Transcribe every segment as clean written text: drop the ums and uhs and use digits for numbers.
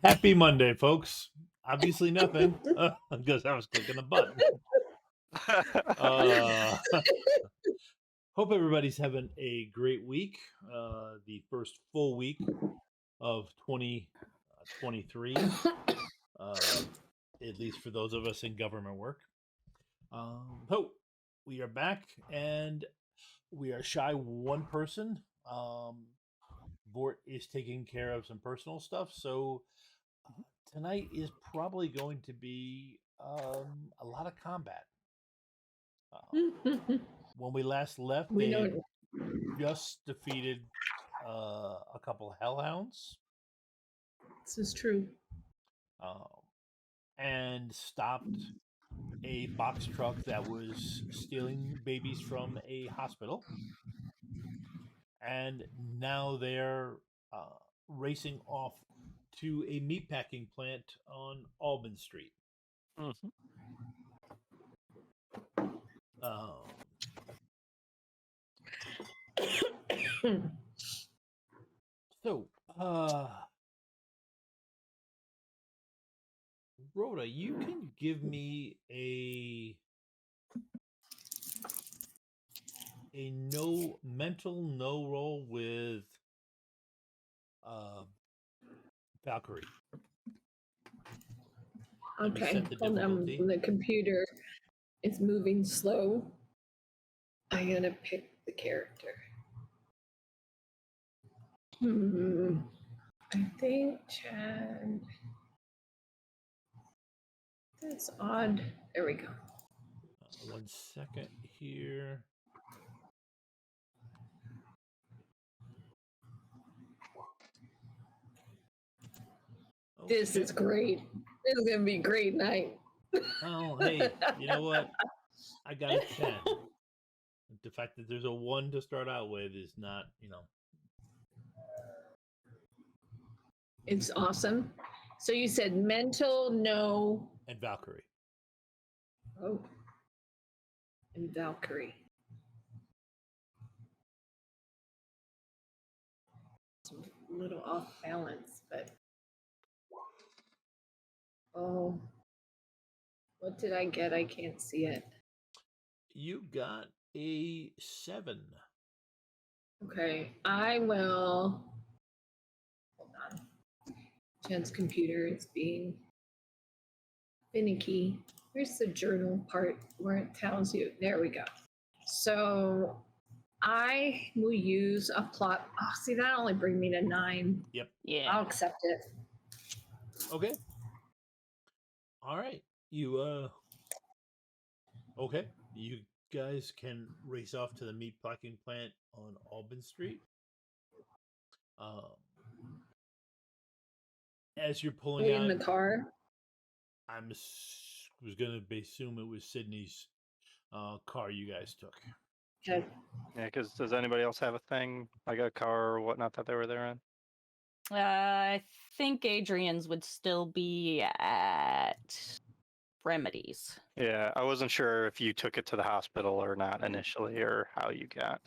Happy Monday, folks. Obviously nothing, because I was clicking a button. Uh, hope everybody's having a great week. The first full week of 2023, at least for those of us in government work. We are back, and we are shy one person. Bort is taking care of some personal stuff, so tonight is probably going to be a lot of combat. When we last left, We they know just defeated a couple hellhounds this is true. and stopped a box truck that was stealing babies from a hospital. And now they're racing off to a meatpacking plant on Albany Street. Mm-hmm. So, Rhoda, you can give me a mental no roll with Valkyrie. Okay, hold on. The computer is moving slow. I'm gonna pick the character. I think Chad. That's odd. There we go. 1 second here. Okay. This is great. This is gonna be a great night. Oh, hey, you know what? I got a 10. The fact that there's a 1 to start out with is not, It's awesome. So you said mental, no. And Valkyrie. Oh. And Valkyrie. It's a little off balance, but. Oh. What did I get? I can't see it. You got a 7. Okay, I will. Hold on. Jen's computer is being finicky. Here's the journal part where it tells you. There we go. So I will use a plot. Oh, see, that only brings me to 9. Yep. Yeah. I'll accept it. Okay. All right. Okay. You guys can race off to the meat packing plant on Albany Street. As you're pulling out in the car, was going to assume it was Sydney's car you guys took. Okay. Yeah, because does anybody else have a thing, like a car or whatnot that they were there in? I think Adrian's would still be at Remedies. Yeah, I wasn't sure if you took it to the hospital or not initially, or how you got.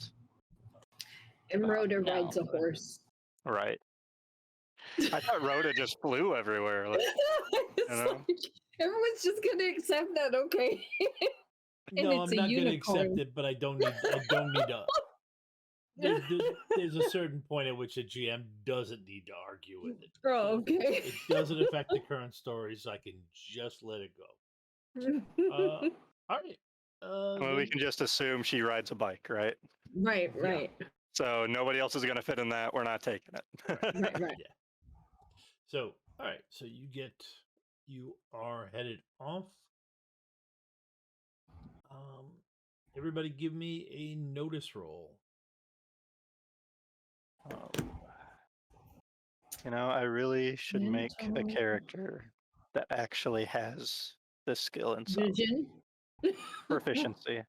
And Rhoda rides a horse. Right. I thought Rhoda just flew everywhere. Like, everyone's just gonna accept that, okay? No, I'm not gonna accept it, but I don't need to. There's a certain point at which a GM doesn't need to argue with it. Oh, okay. It doesn't affect the current story, so I can just let it go. All right. Well, we can just assume she rides a bike, right? Right. Yeah. So nobody else is going to fit in that. We're not taking it. Right. Yeah. So, all right. So you are headed off. Everybody give me a notice roll. I really should make a character that actually has this skill and some vision proficiency.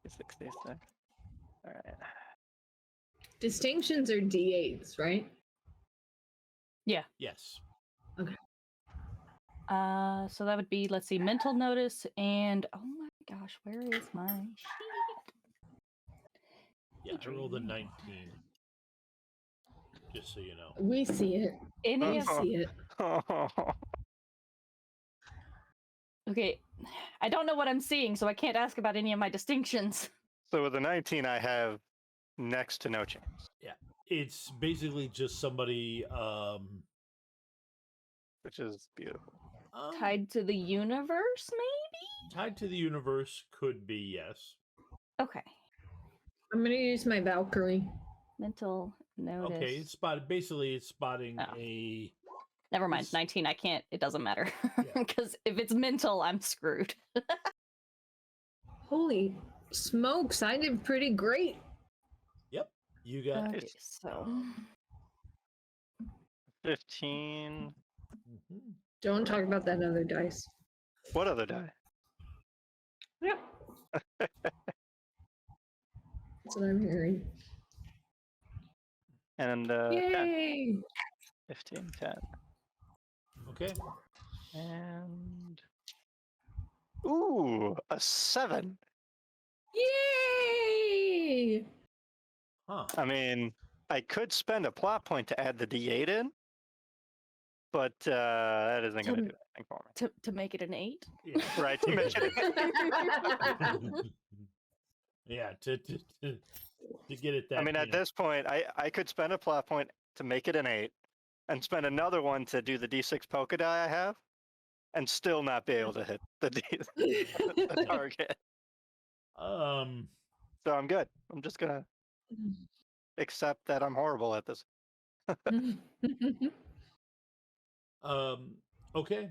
66. All right. Distinctions are D8s, right? Yeah. Yes. Okay. So that would be, let's see, mental notice and oh my gosh, where is my sheet? Yeah, I rolled a 19. Just so you know. We see it. Any We of see it. Okay, I don't know what I'm seeing, so I can't ask about any of my distinctions. So with a 19, I have next to no chance, It's basically just somebody which is beautiful. Tied to the universe, maybe? tied to the universe could be, yes. Okay. I'm gonna use my Valkyrie. Mental notice. Okay, it's spotted. Basically, it's spotting Oh. a. Never mind. it's- 19, I can't. It doesn't matter. Yeah. Because if it's mental, I'm screwed. Holy smokes! I did pretty great. Yep, you got. Okay, so 15. Mhm. Don't talk about that other dice. What other die? Yep. That's what I'm hearing. And 10. Yay! 15, 10. Okay. And. Ooh, a 7. Yay! Huh. I mean, I could spend a plot point to add the D8 in, but that isn't going to do anything for me. to make it an 8? Yeah. Right, to mention it. Yeah. To get it that. I mean, at this point, I could spend a plot point to make it an 8 and spend another one to do the D6 polka die I have and still not be able to hit the the target. So I'm good. I'm just going to accept that I'm horrible at this. Okay.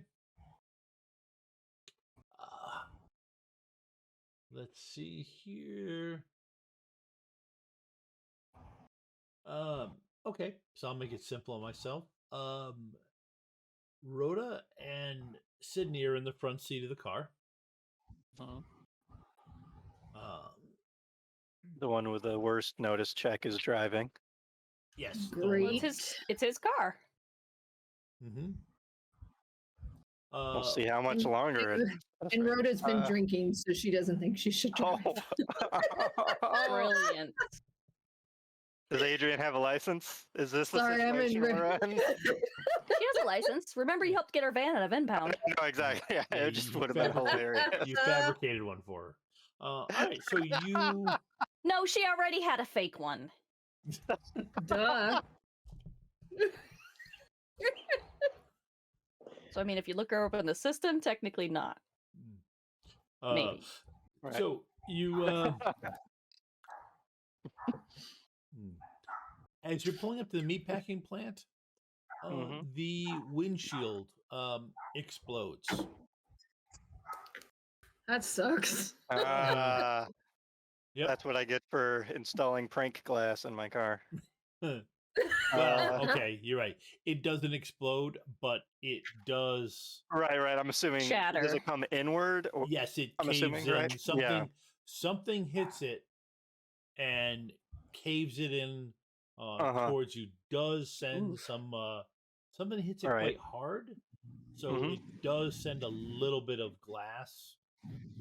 Let's see here. Okay, so I'll make it simple on myself. Rhoda and Sydney are in the front seat of the car. The one with the worst notice check is driving. Yes. Great. It's his car. Mm-hmm. We'll see how much longer it. And Rhoda's been drinking, so she doesn't think she should drive. Brilliant. Does Adrian have a license? Is this the Sorry, I'm in situation we're in? She has a license. Remember, you helped get her van out of Impound. No, exactly. Yeah, Yeah, it just you would have been fabricated- hilarious. You fabricated one for her. All right, so you. No, she already had a fake one. Duh. So, I mean, if you look her up in the system, technically not. Maybe. Right. So you. As you're pulling up to the meatpacking plant, the windshield explodes. That sucks. Yep. That's what I get for installing prank glass in my car. Well, okay, you're right. It doesn't explode, but it does. Right. I'm assuming. Shatter. Does it come inward? Or, Yes, it I'm caves assuming, in. right? Something, Yeah. something hits it, and caves it in towards you. Does send some. Something hits it Right. quite hard, so it does send a little bit of glass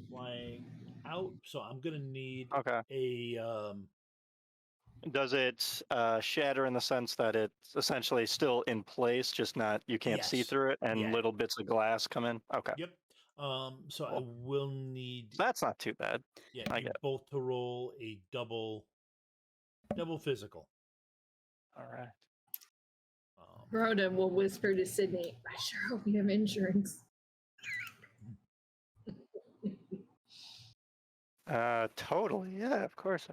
flying out. So I'm gonna need Okay. a. Does it shatter in the sense that it's essentially still in place, just not you can't see Yes. through it, and Yeah. little bits of glass come in? Okay. Yep. So I will need. That's not too bad. Yeah, I you get it. both to roll a double physical. All right. Rhoda will whisper to Sydney, I sure hope you have insurance. Totally. Yeah, of course.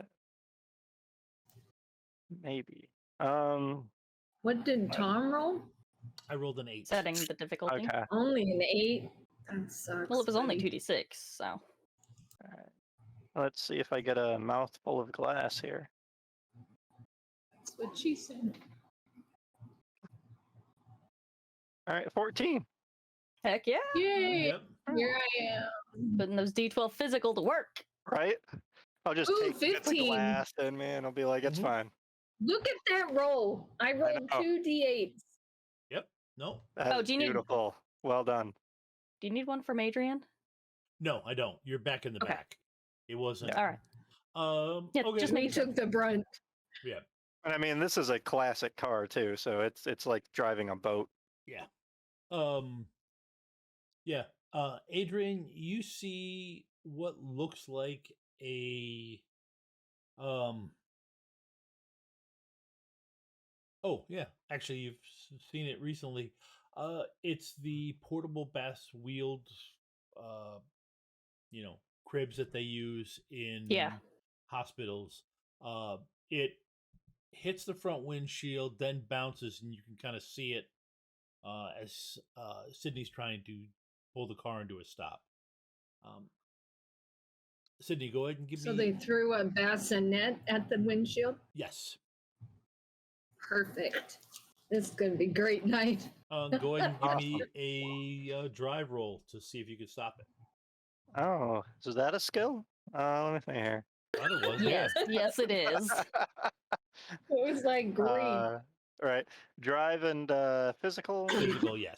Maybe. What did Tom roll? I rolled an 8. Setting the difficulty. Okay. Only an 8? That sucks. Well, it was only buddy. 2d6, so. All right. Let's see if I get a mouthful of glass here. That's what she said. All right, 14. Heck yeah. Yay! Yep. Here I am. Putting those d12 physical to work. Right? I'll just Ooh, take bits of 15. glass and man, I'll be like, it's Mhm. fine. Look at that roll. I rolled know. 2 d8s. Yep. No. That's do you need- beautiful. Well done. Do you need one from Adrian? No, I don't. You're back in the Okay. back. It wasn't. All right. Yeah, okay. just We make sure. took the brunt. Yeah. And I mean, this is a classic car too, so it's like driving a boat. Yeah. Yeah. Adrian, you see what looks like a um oh yeah, actually you've seen it recently. It's the portable bass wheeled uh cribs that they use Yeah. in hospitals. It hits the front windshield, then bounces, and you can kind of see it as Sydney's trying to pull the car into a stop. Um, Sydney, go ahead and give So me. they threw a bassinet at the windshield. Yes. Perfect. This is going to be a great night. Go ahead and give me a drive roll to see if you can stop it. Oh, is that a skill? Let me think here. Thought it was. Yes, yes, it is. It was like green. Right. Drive and physical. Physical, yes.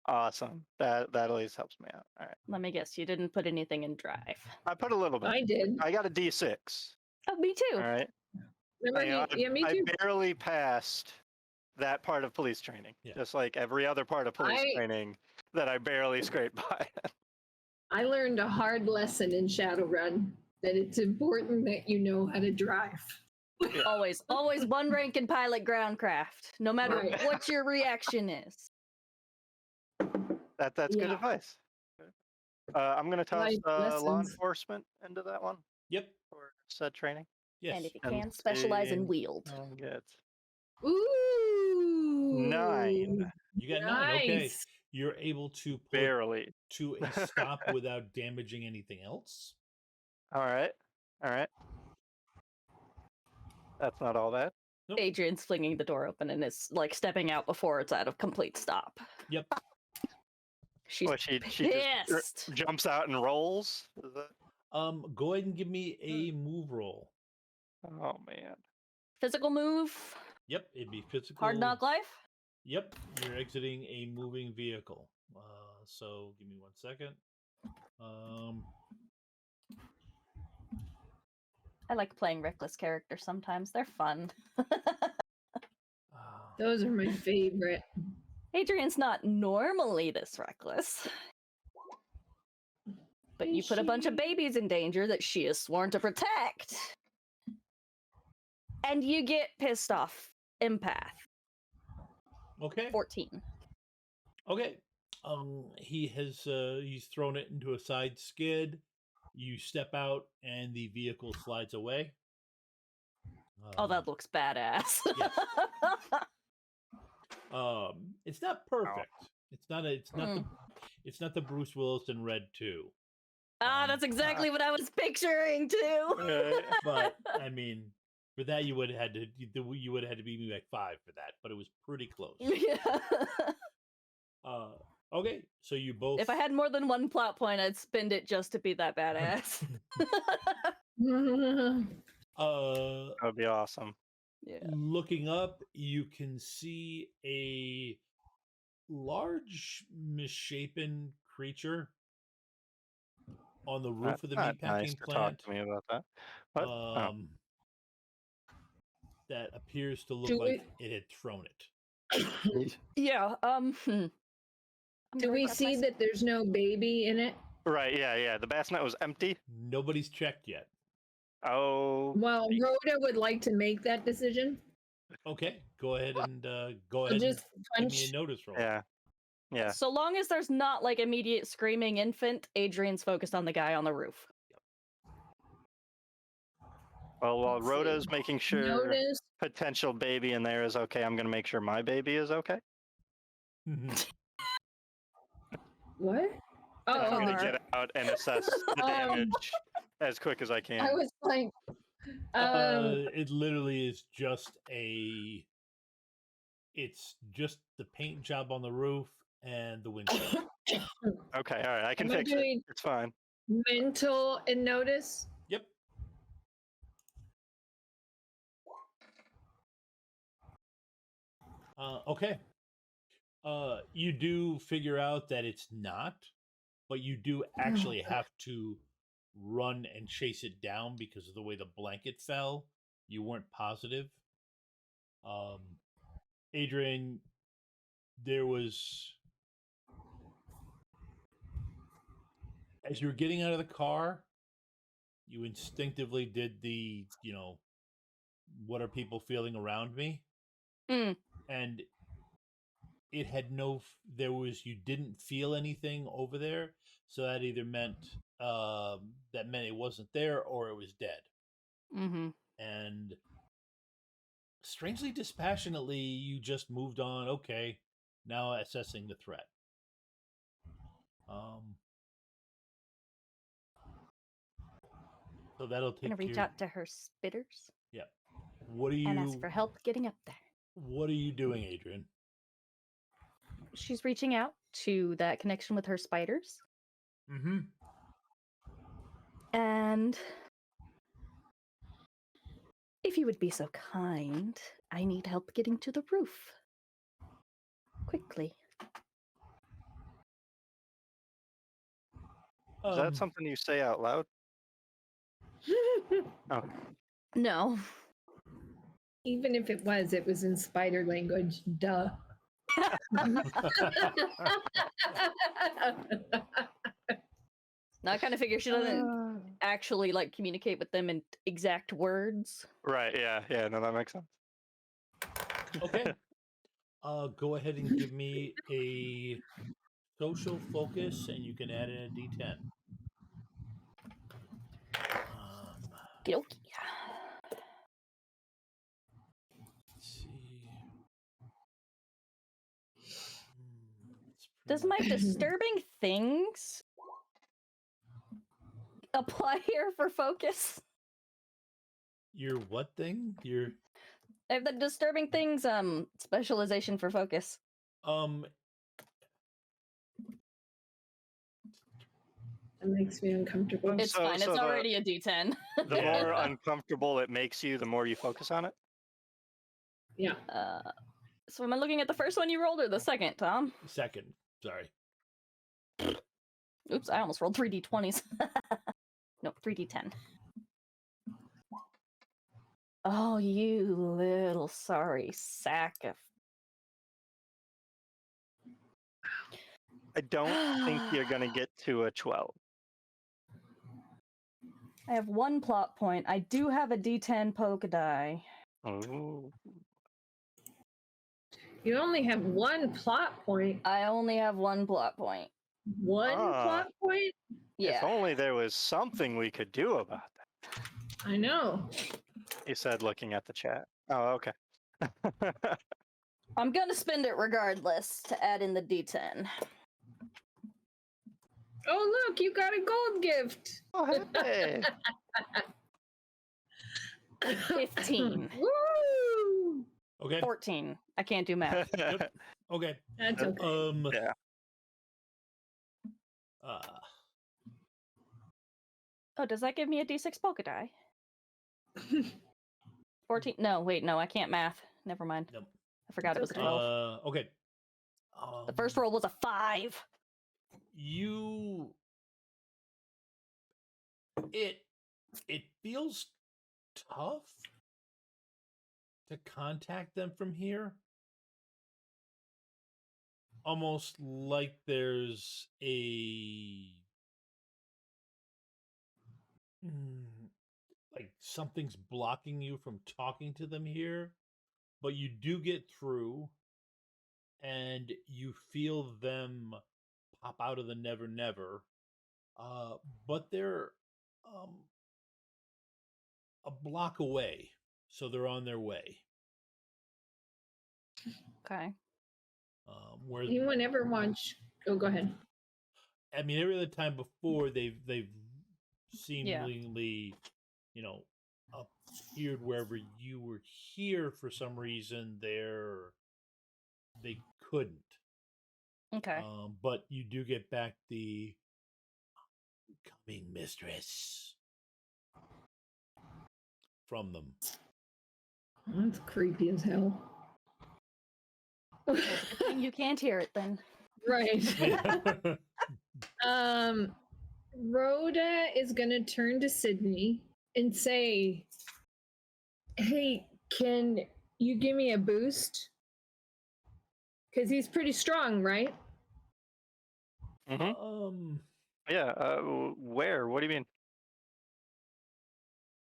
Awesome. That at least helps me out. All right. Let me guess, you didn't put anything in drive. I put a little bit. I did. I got a D6. Oh, me too. All right. Remember, yeah, me I too. barely passed that part of police training. Yeah. Just like every other part of police training that I barely scraped by. I learned a hard lesson in Shadowrun that it's important that you know how to drive. Always one rank in pilot groundcraft, no matter Right. what your reaction is. That's good Yeah. advice. I'm going to toss Life law lessons. enforcement into that one Yep. for said training. Yes. And if you And can, specialize in see- wield. I'll get Ooh. 9. You got 9. Okay. Nice. You're able to pull it Barely. to a stop without damaging anything else. All right. All right. That's not all that. Nope. Adrian's flinging the door open and is like stepping out before it's at a complete stop. Yep. She's Well, she just pissed. jumps out and rolls. Is that... Go ahead and give me a move roll. Oh man. Physical move, Yep, it'd be physical. hard knock life. Yep, you're exiting a moving vehicle. So give me 1 second. I like playing reckless characters sometimes. They're fun. Those are my favorite. Adrian's not normally this reckless. But you put a bunch of babies in danger that she is sworn to protect. And you get pissed off. Empath. Okay. 14. Okay. He's thrown it into a side skid. You step out and the vehicle slides away. Oh, that looks badass. Yes. It's not perfect. It's not the Bruce Willis in Red 2. That's exactly what I was picturing too. But I mean, for that you would have had to be maybe like 5 for that, but it was pretty close. Yeah. Okay, so you both. If I had more than one plot point, I'd spend it just to be that badass. That'd be awesome. Yeah. Looking up, you can see a large misshapen creature on the roof of the Not nice meatpacking to talk plant. to me about that. But That appears to look Do like it had thrown it. Yeah. I'm Do gonna we repress see myself. that there's no baby in it? right, yeah. The bassinet was empty. Nobody's checked yet. Oh. Well, Rhoda would like to make that decision. Okay, go ahead and go I'll ahead just and give me punch. a notice roll. Yeah. Yeah. So long as there's not like immediate screaming infant, Adrian's focused on the guy on the roof. Well, while Let's see. Rhoda's making sure Notice. potential baby in there is okay, I'm gonna make sure my baby is okay. What? I'm Oh, gonna Car. get out and assess the damage as quick as I can. I was like, It literally is just it's just the paint job on the roof and the windshield. Okay, all right, I can Am I fix it. doing- It's fine. mental and notice. Yep. Okay. You do figure out that it's not, but you do actually have to run and chase it down because of the way the blanket fell. You weren't positive. Um, Adrian, there was, as you were getting out of the car, you instinctively did the, what are people feeling around me? Mm. And it had you didn't feel anything over there. So that either meant, it wasn't there or it was dead. Mm-hmm. And strangely dispassionately, you just moved on. Okay, now assessing the threat. So that'll Gonna take reach care. out to her spitters Yeah. What are and ask you? for help getting up there. What are you doing, Adrian? She's reaching out to that connection with her spiders. Mm-hmm. And if you would be so kind, I need help getting to the roof. Quickly. Is that something you say out loud? Oh, No. Even if it was in spider language. Duh. Now I kind of figure she doesn't actually like communicate with them in exact words. right. Yeah. No, that makes sense. Okay. Go ahead and give me a social focus, and you can add in a D10. Okey-dokey. Let's see. Does my disturbing things apply here for focus? Your what thing? Your I have the disturbing things specialization for focus. That makes me uncomfortable. It's fine. It's already a D10. The more uncomfortable it makes you, the more you focus on it. Yeah. So am I looking at the first one you rolled or the second, Tom? Second. Sorry. Oops, I almost rolled 3d20s. Nope, 3d10. Oh, you little sorry sack of... I don't think you're going to get to a 12. I have one plot point. I do have a D10 polka die. Oh. You only have one plot point. I only have one plot point. One plot point? Yeah. If only there was something we could do about that. I know. He said, looking at the chat. Oh, okay. I'm gonna spend it regardless to add in the D10. Oh, look, you got a gold gift. Oh, hey. 15. Woo! Okay. 14. I can't do math. Yep. Okay. That's okay. Yeah. Oh, does that give me a D6 polka die? 14? No, wait, no, I can't math. Never mind. Nope. I forgot it was a 12. Okay. The first roll was a 5. It feels tough to contact them from here. Almost like there's like something's blocking you from talking to them here, but you do get through and you feel them pop out of the never never. But they're a block away, so they're on their way. Okay. Anyone ever watch? Oh, go ahead. I mean, every other time before they've seemingly, appeared wherever you were here for some reason. They couldn't. Okay. But you do get back the coming mistress from them. That's creepy as hell. You can't hear it then. Right. Rhoda is gonna turn to Sydney and say, "Hey, can you give me a boost? Because he's pretty strong, right? Mm-hmm. Yeah. Where? What do you mean?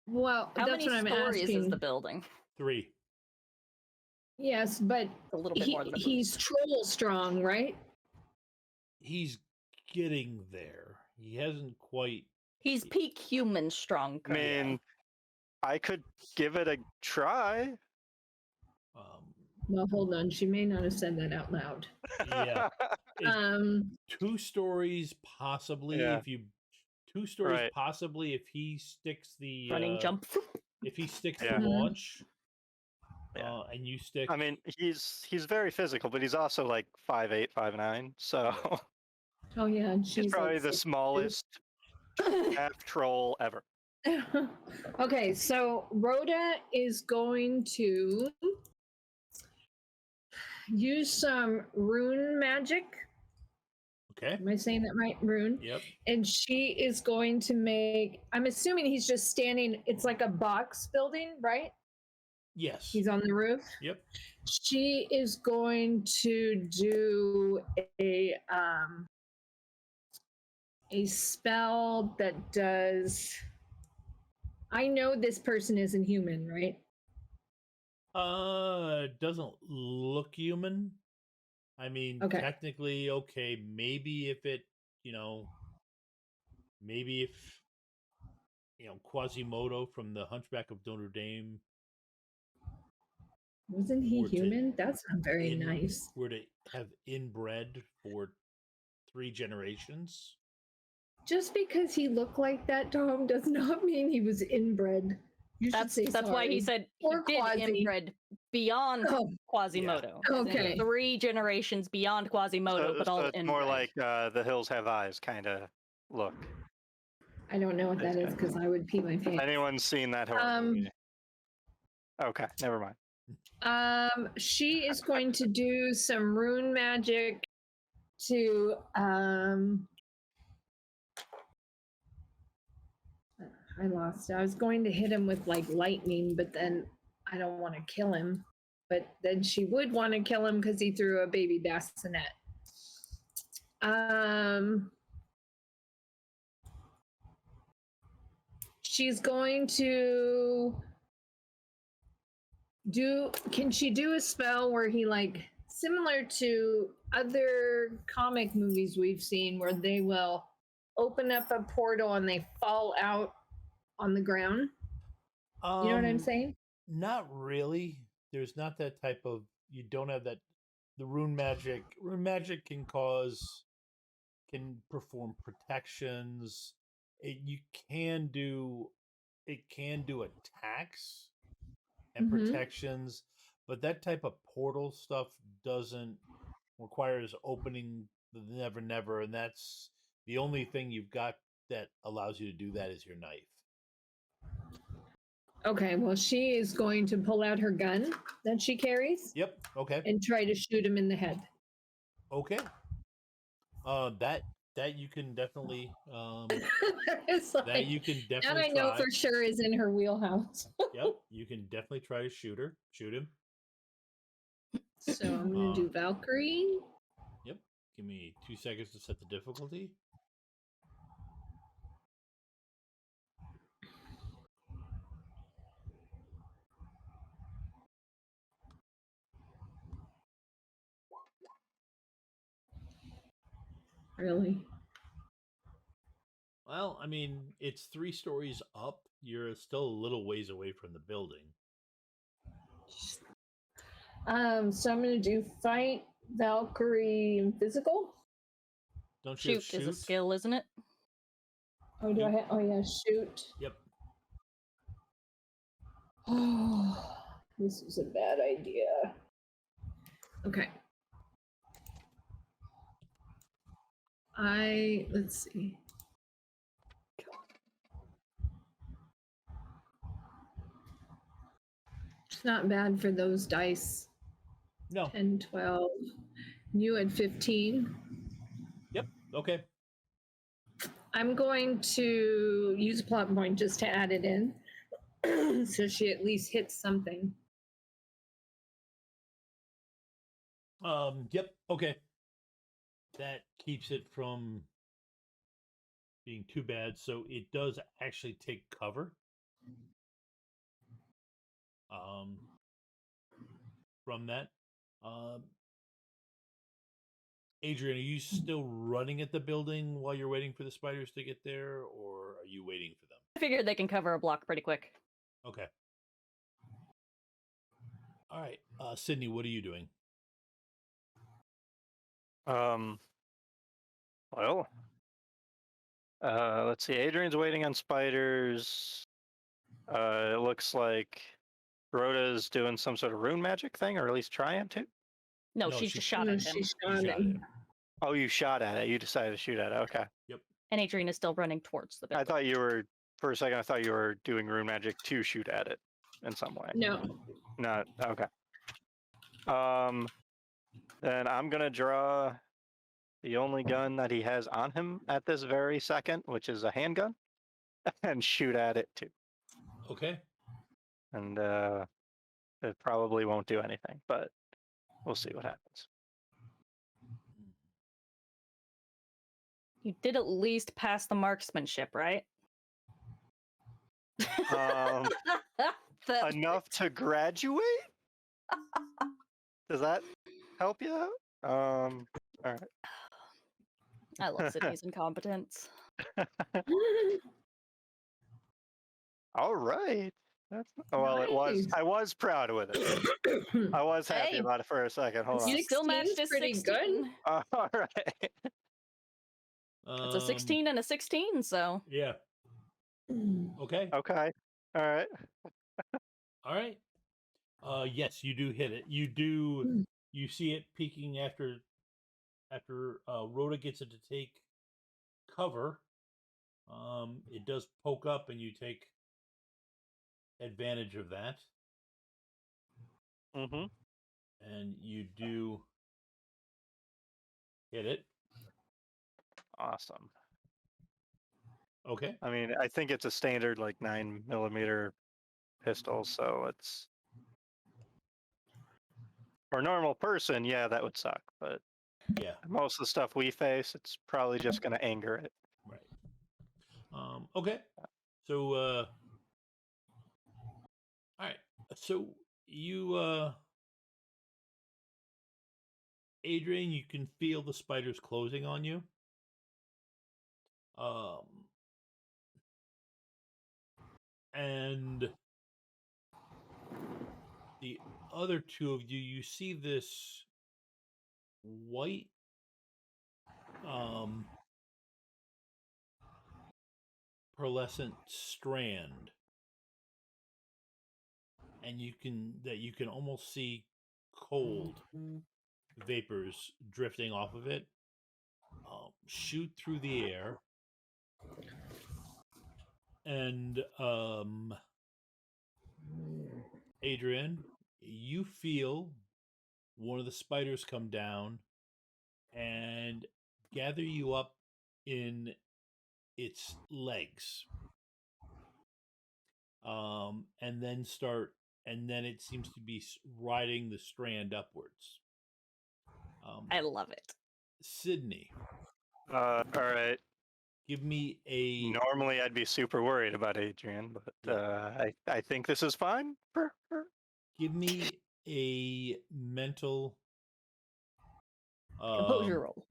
Well, How that's many what I'm stories asking. is the building? 3. Yes, but A little bit more than a he's boost. troll strong, right? He's getting there. He hasn't quite. He's peak human strong. I currently. mean, I could give it a try. Well, hold on. She may not have said that out loud. Yeah. It- 2 stories possibly. Yeah. If you 2 stories Right. possibly if he sticks the running jump. if he sticks Yeah. the launch. Yeah. And you stick. I mean, he's very physical, but he's also like 5'8", 5'9", so Oh yeah, and she's he's probably like the smallest half troll ever. Okay, so Rhoda is going to use some rune magic. Okay. Am I saying that right? Rune. Yep. And she is going to make. I'm assuming he's just standing. It's like a box building, right? Yes. He's on the roof. Yep. She is going to do a spell that does. I know this person isn't human, right? It doesn't look human. I mean, Okay. technically, okay, maybe if it, maybe if, Quasimodo from the Hunchback of Notre Dame Wasn't he Were to human? That's not very nice. were to have inbred for 3 generations. Just because he looked like that, Tom, does not mean he was inbred. You should say That's why he sorry. said he Or did Quasi. inbred beyond Oh, Quasimodo. yeah. As in Okay. 3 generations beyond Quasimodo, but all it's inbred. more like The Hills Have Eyes kind of look. I don't know what that is because I would pee my pants. Anyone seen that horror movie? Okay, never mind. She is going to do some rune magic to I lost it. I was going to hit him with like lightning, but then I don't want to kill him. But then she would want to kill him because he threw a baby bassinet. She's going to can she do a spell where he like similar to other comic movies we've seen where they will open up a portal and they fall out on the ground? You know what I'm saying? Not really. There's not that type of. You don't have that. The rune magic. Rune magic can perform protections. It can do attacks and protections, but that type of portal stuff doesn't requires opening the never never, and that's the only thing you've got that allows you to do that is your knife. Okay, well, she is going to pull out her gun that she carries. Yep. Okay. And try to shoot him in the head. Okay. That you can definitely It's like, that you can definitely that I know for sure is in her wheelhouse. Yep, you can definitely try to shoot him. So I'm gonna do Valkyrie. Yep. Give me 2 seconds to set the difficulty. Really? Well, I mean, it's 3 stories up. You're still a little ways away from the building. So I'm gonna do fight, Valkyrie, and physical. Don't you shoot is a skill, isn't it? Oh, do I have? Oh yeah, shoot. Yep. Oh, this is a bad idea. Okay. Let's see. It's not bad for those dice. No. 10, 12. You had 15. Yep. Okay. I'm going to use a plot point just to add it in. So she at least hits something. Yep. Okay. That keeps it from being too bad. So it does actually take cover. From that. Adrian, are you still running at the building while you're waiting for the spiders to get there, or are you waiting for them? I figured they can cover a block pretty quick. Okay. All right. Sydney, what are you doing? Well, let's see. Adrian's waiting on spiders. It looks like Rhoda's doing some sort of rune magic thing, or at least trying to. No, No, she's she- just shot at him. She She shot shot him. Oh, you shot at it. You decided to shoot at it. Okay. And Adrian is still running towards the building. I thought you were, for a second, I thought you were doing rune magic to shoot at it in some way. No. Not, okay. Then I'm going to draw the only gun that he has on him at this very second, which is a handgun, and shoot at it too. Okay. And it probably won't do anything, but we'll see what happens. You did at least pass the marksmanship, right? That- Enough to graduate? Does that help you out? All right. I love Sydney's incompetence. All right. That's well. It was. Nice. I was proud with it. I was happy Hey. about it for a second. Hold on. You still 16's matched his pretty 16. good. All right. It's a 16 and a 16, so Yeah. Okay. Okay. All right. All right. Yes, you do hit it. You do. You see it peeking after Rhoda gets it to take cover. It does poke up, and you take advantage of that, Mm-hmm. and you do hit it. Awesome. Okay. I mean, I think it's a standard like 9mm pistol, so it's for a normal person. Yeah, that would suck, but Yeah. most of the stuff we face, it's probably just going to anger it. Right. Okay. So, all right. So you, Adrian, you can feel the spiders closing on you. And the other two of you, you see this white, pearlescent strand, and you can almost see cold vapors drifting off of it, shoot through the air, and Adrian, you feel one of the spiders come down and gather you up in its legs, and then it seems to be riding the strand upwards. I love it. Sydney, All right. give me a Normally, I'd be super worried about Adrian, but I think this is fine for her. give me a mental Composure roll.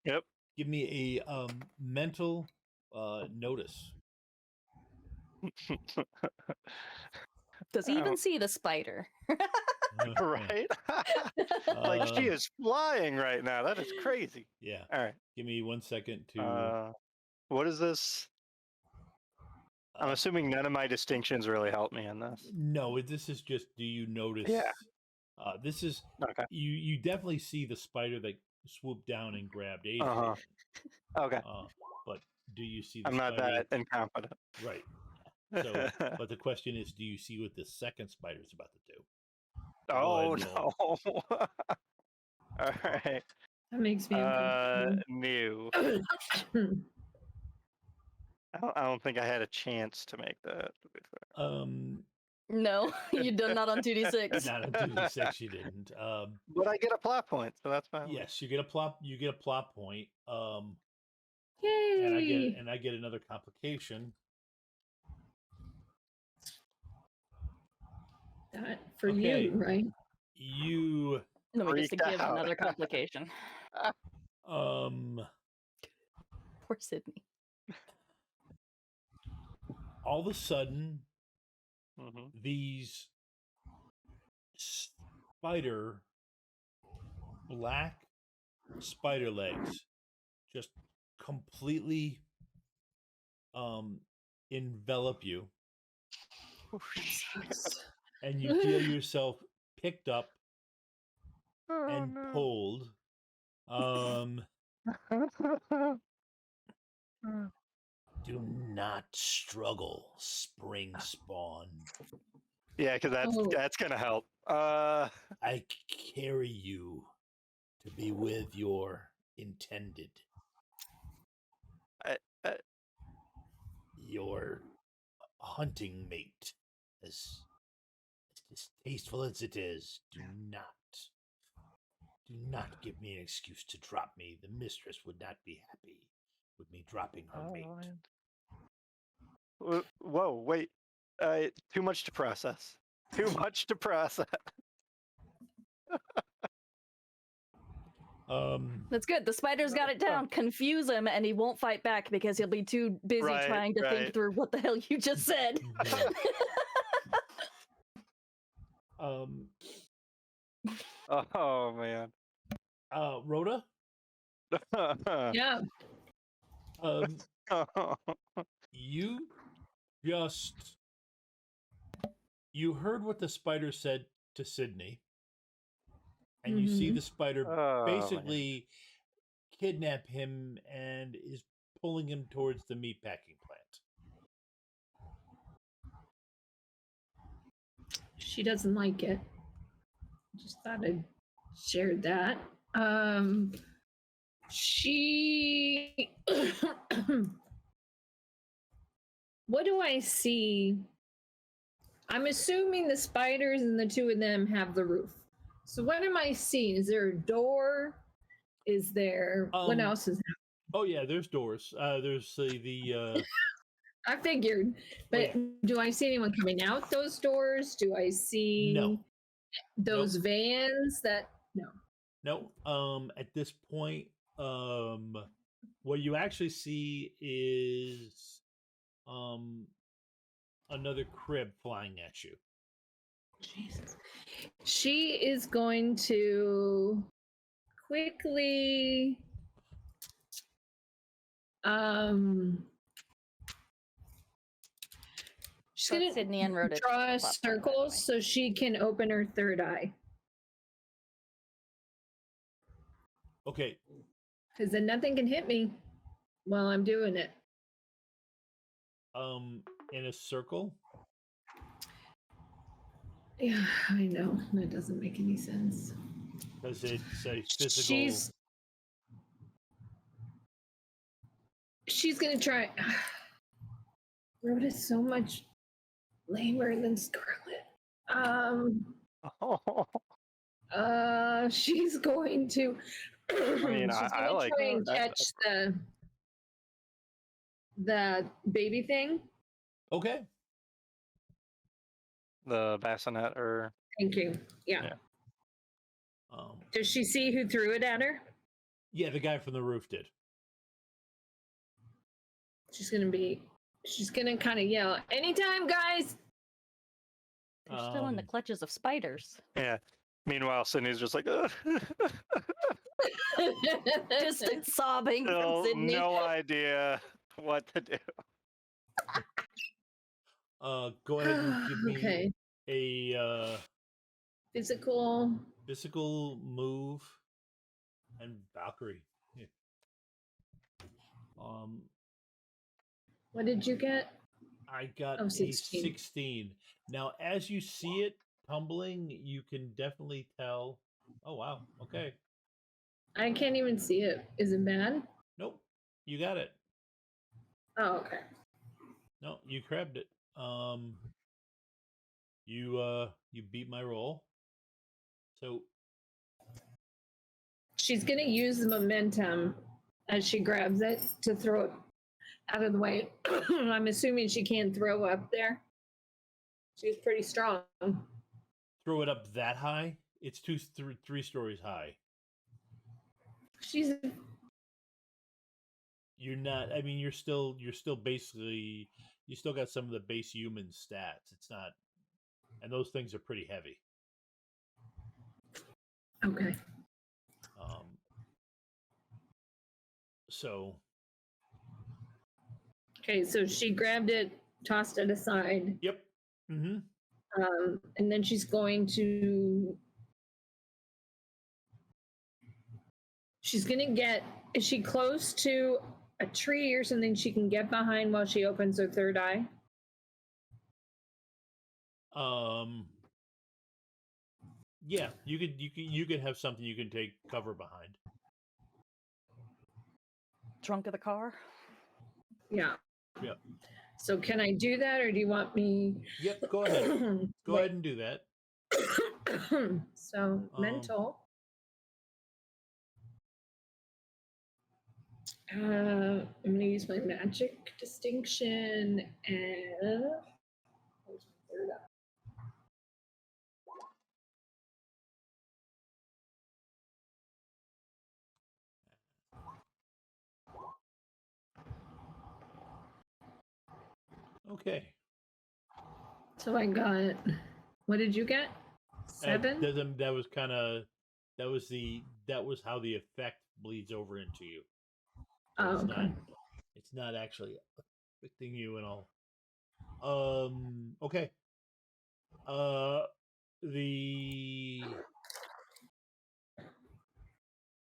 Yep. give me a mental notice. Does he even see the spider? Right? Like she is flying right now. That is crazy. Yeah. All right. Give me 1 second to. What is this? I'm assuming none of my distinctions really help me in this. No, this is just. Do you notice? Yeah. This is. Okay. You definitely see the spider that swooped down and grabbed Adrian. Uh-huh. Okay. But do you see? The I'm not spider? that incompetent. Right. So, but the question is, do you see what the second spider is about to do? Oh ahead and no. All right. That makes me uncomfortable. New. I don't think I had a chance to make that. To be fair. No, you did not on 2d6. Not on 2d6, you didn't. But I get a plot point, so that's fine. Yes, you get a plot. You get a plot point. Yay! And I get another complication. That for Okay. you, right? You Nobody gets to Freaked give out. another complication. um Poor Sydney. all of a sudden Mhm. these black spider legs just completely envelop you, and you feel yourself picked up and pulled. Do not struggle, spring spawn. Yeah, because Oh. that's gonna help. I carry you to be with your intended. Your hunting mate. As distasteful as it is, do not give me an excuse to drop me. The mistress would not be happy with me dropping her mate. Whoa, wait. Too much to process. Too much to process. That's good. The spider's got it down. Confuse him, and he won't fight back because he'll be too busy Right, trying to think right. through what the hell you just said. Oh man. Rhoda, Yeah. you just you heard what the spider said to Sydney, and you see the spider Oh, man. basically kidnap him and is pulling him towards the meatpacking plant. She doesn't like it. Just thought I'd shared that. She what do I see? I'm assuming the spiders and the two of them have the roof. So what am I seeing? Is there a door? Is there what else is there? Oh yeah, there's doors. There's the I figured, but do I see anyone coming out those doors? Do I see No. those vans that no. At this point, what you actually see is another crib flying at you. Jesus. She is going to quickly she's gonna Sydney and Rhoda draw a plot point, by the circle way. so she can open her third eye. Okay. Because then nothing can hit me while I'm doing it. In a circle. Yeah, I know. That doesn't make any sense. Because it's a physical. She's gonna try. Rhoda's so much lamer than Scarlet. She's going to. mean, she's I gonna like try and that. catch the baby thing. Okay. The bassinet, or Thank you. Yeah. Does she see who threw it at her? Yeah, the guy from the roof did. She's gonna kind of yell, "Anytime, guys!" They're still in the clutches of spiders. yeah. Meanwhile, Sydney's just like, ugh. Distant sobbing from Still Sydney. no idea what to do. Go ahead and give me a physical move and Valkyrie. Yeah. What did you get? I got 16. 16. Now, as you see it tumbling, you can definitely tell. Oh wow. Okay. I can't even see it. Is it bad? Nope. You got it. Oh, okay. No, you grabbed it. you beat my roll. So She's going to use the momentum as she grabs it to throw it out of the way. I'm assuming she can't throw up there. She's pretty strong. throw it up that high. It's three stories high. She's You're not. I mean, you're still basically. You still got some of the base human stats. It's not, and those things are pretty heavy. okay. So Okay, so she grabbed it, tossed it aside, yep. Mm-hmm. and then she's going to. She's gonna get. Is she close to a tree or something she can get behind while she opens her third eye? Yeah, you could have something you can take cover behind. Trunk of the car. Yeah. Yep. So can I do that, or do you want me? Yep. Go ahead. Go ahead and do that. So mental. I'm going to use my magic distinction and. Okay. So I got. What did you get? 7. That was kind of. That was how the effect bleeds over into you. So Oh, okay. It's not actually affecting you and all. Okay.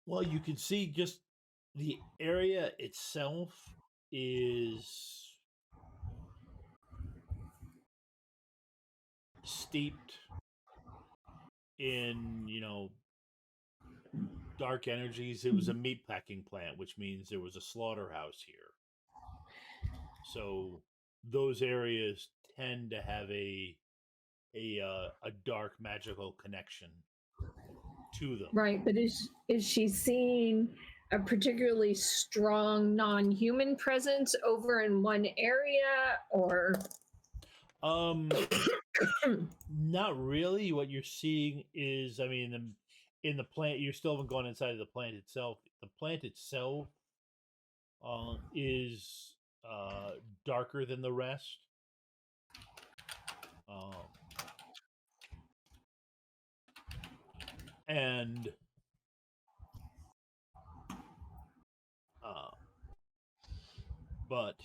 Well, you can see just the area itself is steeped in, dark energies. It was a meat packing plant, which means there was a slaughterhouse here. So those areas tend to have a dark magical connection to them. Right, but is she seeing a particularly strong non-human presence over in one area, or? Not really. What you're seeing is, I mean, in the plant, you still haven't gone inside of the plant itself. The plant itself is darker than the rest. And but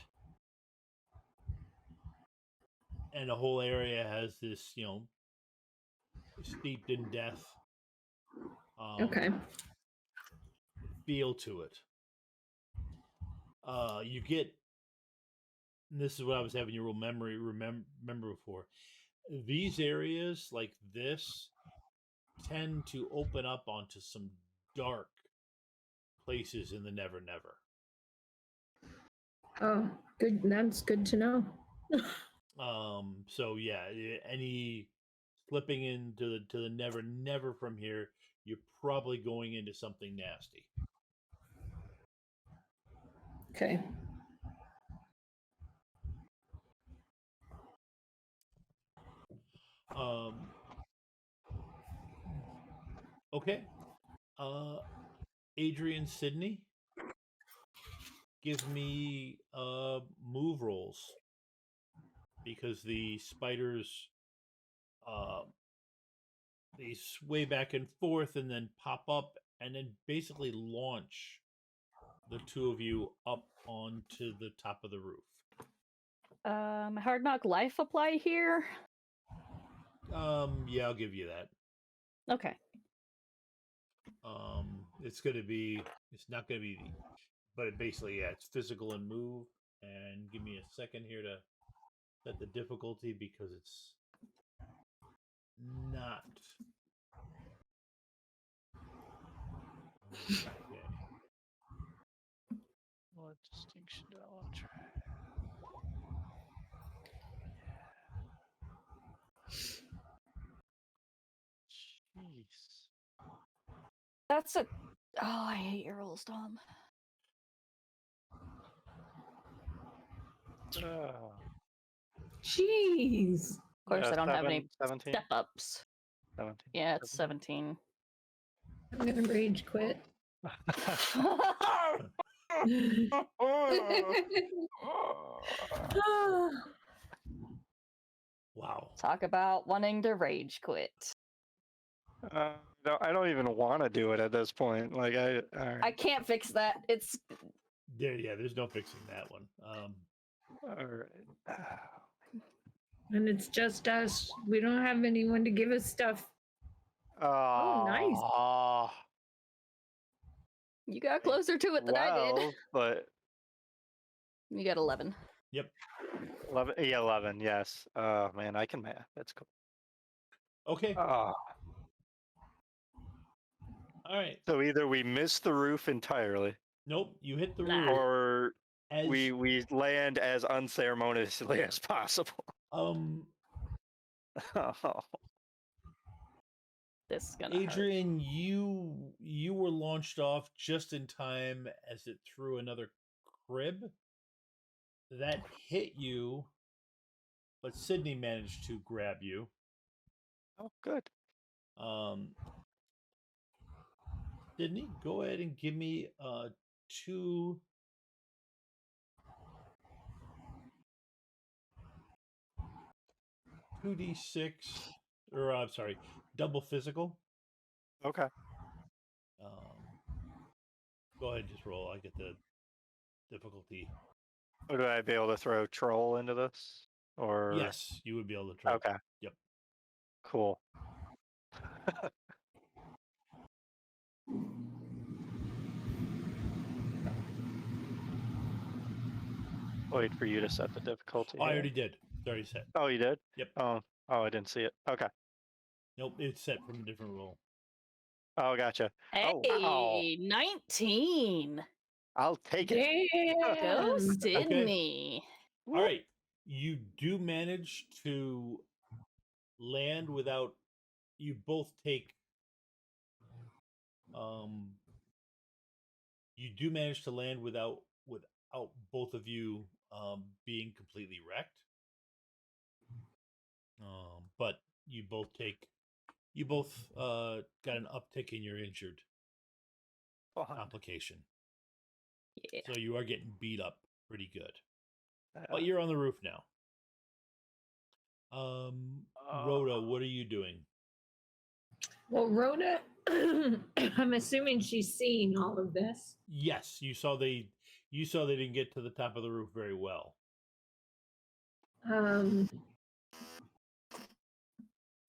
and the whole area has this, steeped in death. Okay. Feel to it. You get. This is what I was having you remember before. These areas like this tend to open up onto some dark places in the Never Never. Oh, good. That's good to know. So yeah, any slipping into the Never Never from here, you're probably going into something nasty. Okay. Okay. Adrian Sydney, give me move rolls, because the spiders they sway back and forth and then pop up and then basically launch the two of you up onto the top of the roof. Hard knock life apply here? Yeah, I'll give you that. Okay. It's not gonna be, but it basically, yeah, it's physical and move. And give me a second here to set the difficulty, because it's not. Okay. What distinction do I want to try? That's a. Oh, I hate your rolls, Tom. Jeez. Of course, I don't have any 17. step ups. 17. Yeah, it's 17. I'm gonna rage quit. Wow. Talk about wanting to rage quit. No, I don't even want to do it at this point. Like all I right. can't fix that. It's There's no fixing that one. All right. And it's just us. We don't have anyone to give us stuff. Oh, nice. you got closer to it than I did. But You got 11. 11. Yeah, 11. Yes. Oh man, I can math. That's cool. Okay. Oh. All right. So either we miss the roof entirely, Nope. You hit the Nah. roof. or As, we land as unceremoniously as possible. um, Oh. This is gonna hurt. Adrian, you were launched off just in time as it threw another crib that hit you, but Sydney managed to grab you. Oh, good. Sydney, go ahead and give me 2d6, or I'm sorry, double physical. Okay. Go ahead, just roll. I get the difficulty. Would I be able to throw troll into this? Or Yes, you would be able to try. Okay. Yep. Cool. Wait for you to set the difficulty. Oh, I here. already did. It's already set. Oh, you did? Yep. Oh, I didn't see it. Okay. Nope, it's set from a different roll. Oh, gotcha. Hey, Oh, wow. 19. I'll take it. Go, Damn. Sydney. All right, you do manage to land without. You both take. You do manage to land without both of you being completely wrecked. But you both got an uptick in your injured complication. Yeah. So you are getting beat up pretty good. But you're on the roof now. Rhoda, what are you doing? Well, Rhoda, I'm assuming she's seen all of this. Yes, you saw they didn't get to the top of the roof very well.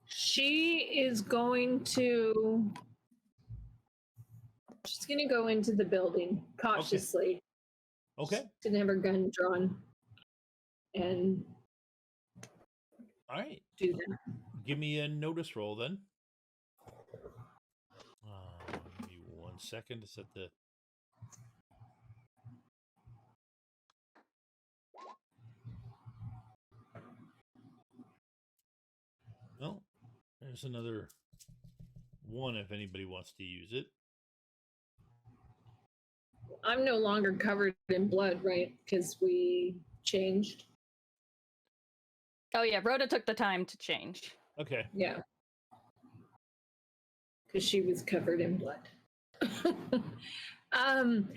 She is going to. She's going to go into the building cautiously. Okay. She's going to have her gun drawn and All right. do that. Give me a notice roll then. Give me 1 second to set the. Well, there's another one if anybody wants to use it. I'm no longer covered in blood, right? Because we changed. Oh, yeah. Rhoda took the time to change. Okay. Yeah. Because she was covered in blood. Can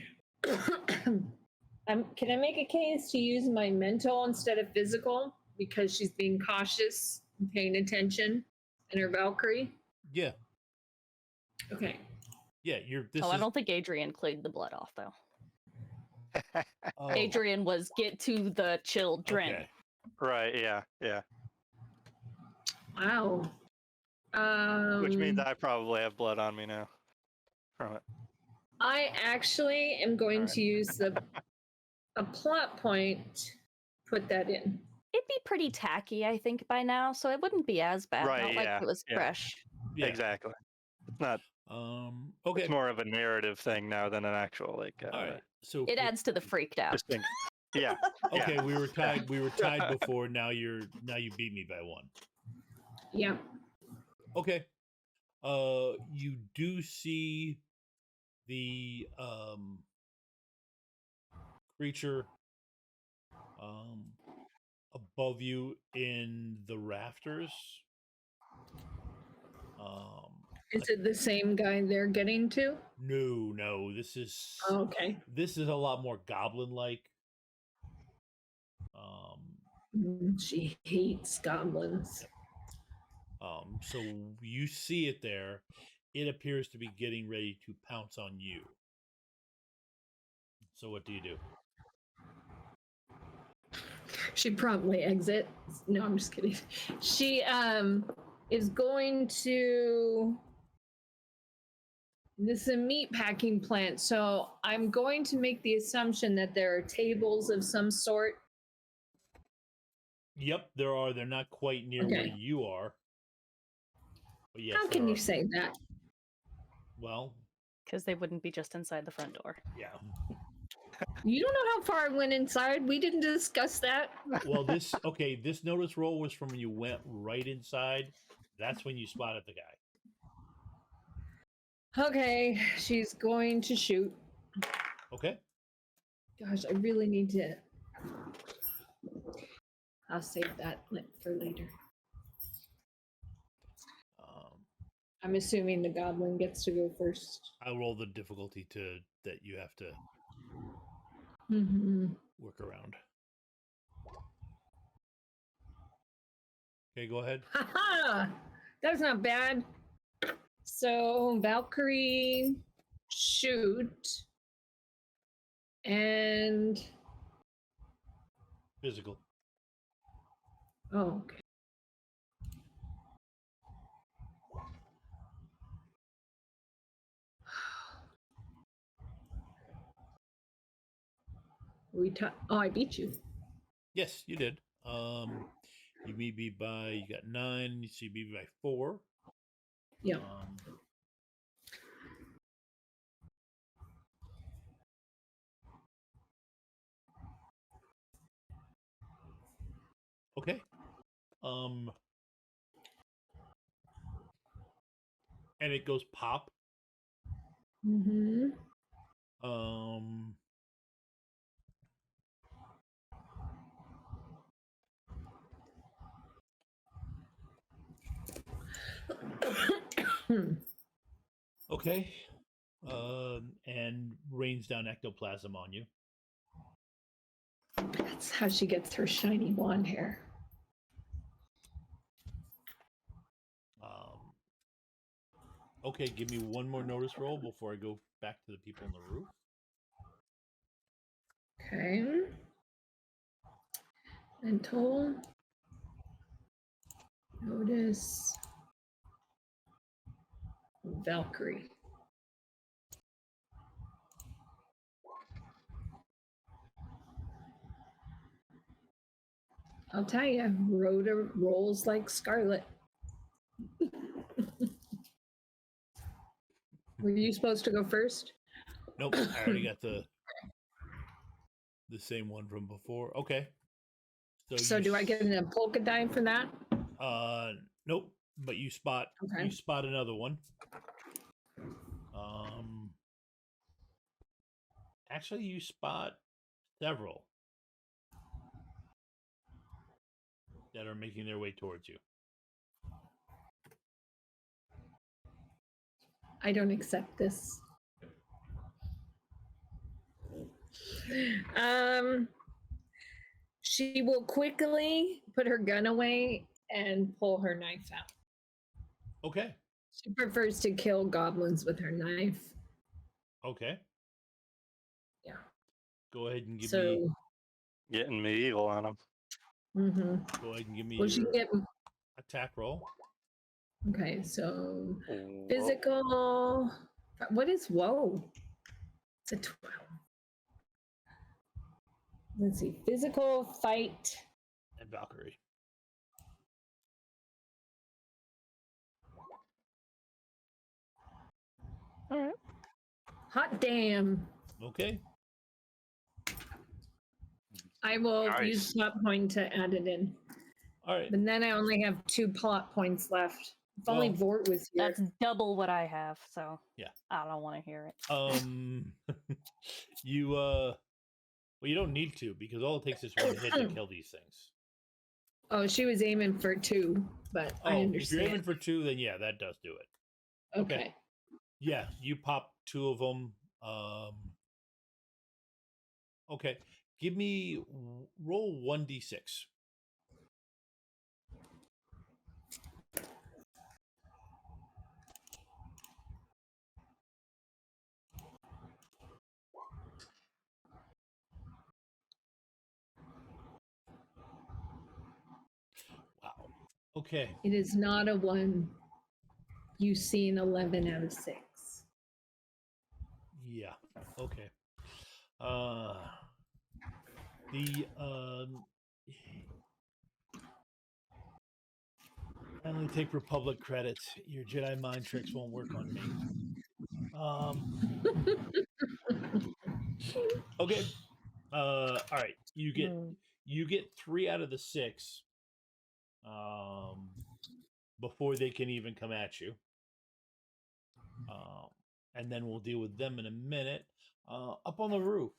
I make a case to use my mental instead of physical? Because she's being cautious and paying attention in her Valkyrie? Yeah. Okay. Yeah, I don't think Adrian cleaned the blood off, though. Oh, Adrian was get to the children. okay. Right, yeah. Wow. Which means I probably have blood on me now from it. I actually am going Alright. to use a plot point, put that in. It'd be pretty tacky, I think, by now, so it wouldn't be as bad. Right, Not like yeah, it was yeah. fresh. Yeah. Exactly. It's not. Okay. It's more of a narrative thing now than an actual All right. So It adds to the freaked out. distinct. Yeah. Okay, we were tied. We were tied before. Now you beat me by 1. Yeah. Okay. You do see the creature above you in the rafters. Is it the same guy they're getting to? No, this is Oh, okay. this is a lot more goblin-like. She hates goblins. So you see it there. It appears to be getting ready to pounce on you. So what do you do? She promptly exits. No, I'm just kidding. She is going to. This is a meat packing plant, so I'm going to make the assumption that there are tables of some sort. Yep, there are. They're not quite near where Okay. you are. But yes, How can there you are. say that? Well, Because they wouldn't be just inside the front door. yeah. You don't know how far I went inside. We didn't discuss that. Well, this notice roll was from when you went right inside. That's when you spotted the guy. Okay, she's going to shoot. Okay. Gosh, I really need to. I'll save that for later. I'm assuming the goblin gets to go first. I'll roll the difficulty that you have to work around. Okay, go ahead. Haha! That's not bad. So Valkyrie shoot and Physical. oh, okay. I beat you. Yes, you did. You beat me by, you got 9. You see me by 4. Yeah. Okay. And it goes pop. Mm-hmm. Okay. And rains down ectoplasm on you. That's how she gets her shiny blonde hair. Okay, give me one more notice roll before I go back to the people on the roof. Okay. Mental. Notice. Valkyrie. I'll tell you, Rhoda rolls like Scarlet. Were you supposed to go first? Nope, I already got the same one from before. Okay. So do I get a polka die for that? Nope. But you spot another one. Actually, you spot several that are making their way towards you. I don't accept this. She will quickly put her gun away and pull her knife out. Okay. She prefers to kill goblins with her knife. Okay. Yeah. Go ahead and give me. Getting medieval on them. Mm-hmm. Go ahead and give me Well, she your get. attack roll. Okay, so physical. What is whoa? It's a 12. Let's see. Physical, fight, And Valkyrie. All right. hot damn. Okay. I will Nice. use plot point to add it in. All right. But then I only have 2 plot points left. If only Well, Vort was here. That's double what I have, so Yeah. I don't want to hear it. you well, you don't need to because all it takes is one hit to kill these things. Oh, she was aiming for 2, but I understand. If you're aiming for 2, then yeah, that does do it. Okay. Yeah, you pop 2 of them. Okay, give me roll 1d6. Wow. Okay. It is not a 1. You see an 11 out of 6. Yeah. Okay. The I only take Republic credits. Your Jedi mind tricks won't work on me. Okay. All right. You get 3 out of the 6. Before they can even come at you. And then we'll deal with them in a minute. Up on the roof.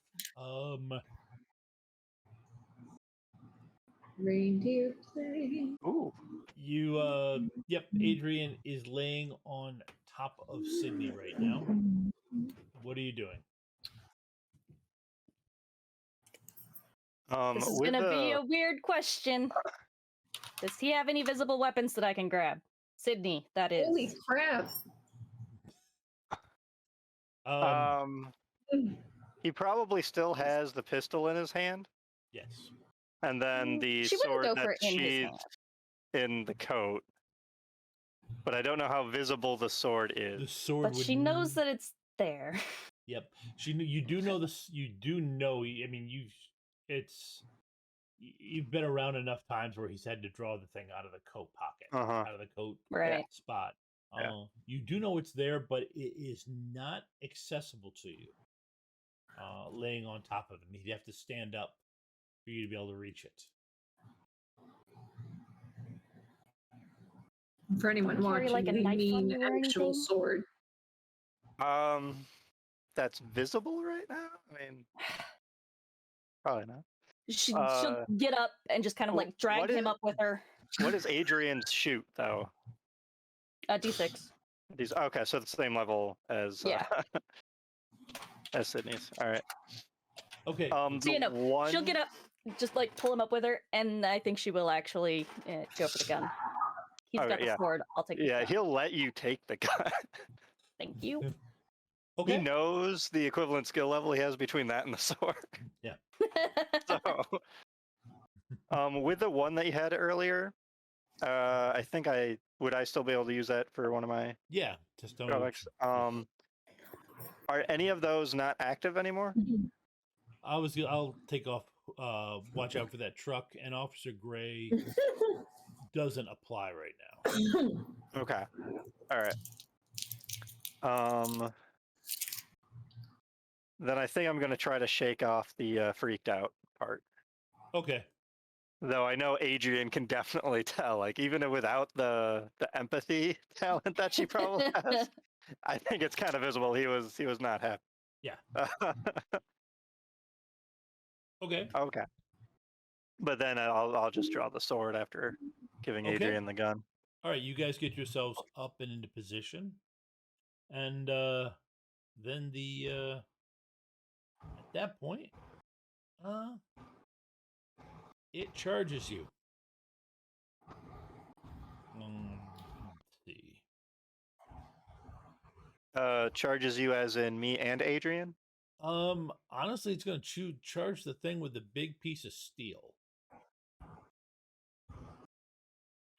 Reindeer plane. Ooh. Yep, Adrian is laying on top of Sydney right now. What are you doing? This is gonna be a weird question. Does he have any visible weapons that I can grab? Sydney, that is. Holy crap. He probably still has the pistol in his hand. Yes. And then the She wouldn't sword go that for it in his she's hand. in the coat. But I don't know how visible the sword is. The sword. But she knows that it's there. Yep. You do know this. You do know. I mean, you've been around enough times where he's had to draw the thing out of the coat pocket, out of the coat spot. You do know it's there, but it is not accessible to you. Laying on top of him, he'd have to stand up for you to be able to reach it. For anyone watching, like a we knife on mean you or actual anything? sword. That's visible right now? I mean, probably not. She'll get up and just kind of like drag him up with her. What is Adrian's shoot, though? D6. Okay, so it's the same level as as Sydney's. All right. Okay. So, she'll get up, just like pull him up with her, and I think she will actually go for the gun. He's got the sword. I'll take the gun. He'll let you take the gun. Thank you. Okay. He knows the equivalent skill level he has between that and the sword. Yeah. So, with the one that you had earlier, I think I still be able to use that for one of my products. Are any of those not active anymore? I'll take off. Watch out for that truck, and Officer Gray doesn't apply right now. Okay. All right. Then I think I'm going to try to shake off the freaked out part. Okay. Though I know Adrian can definitely tell, like even without the empathy talent that she probably has, I think it's kind of visible. He was not happy. Yeah. Okay. Okay. But then I'll just draw the sword after giving Adrian the gun. All right, you guys get yourselves up and into position, and then at that point, it charges you. Let's see. Charges you as in me and Adrian? Honestly, it's going to charge the thing with the big piece of steel,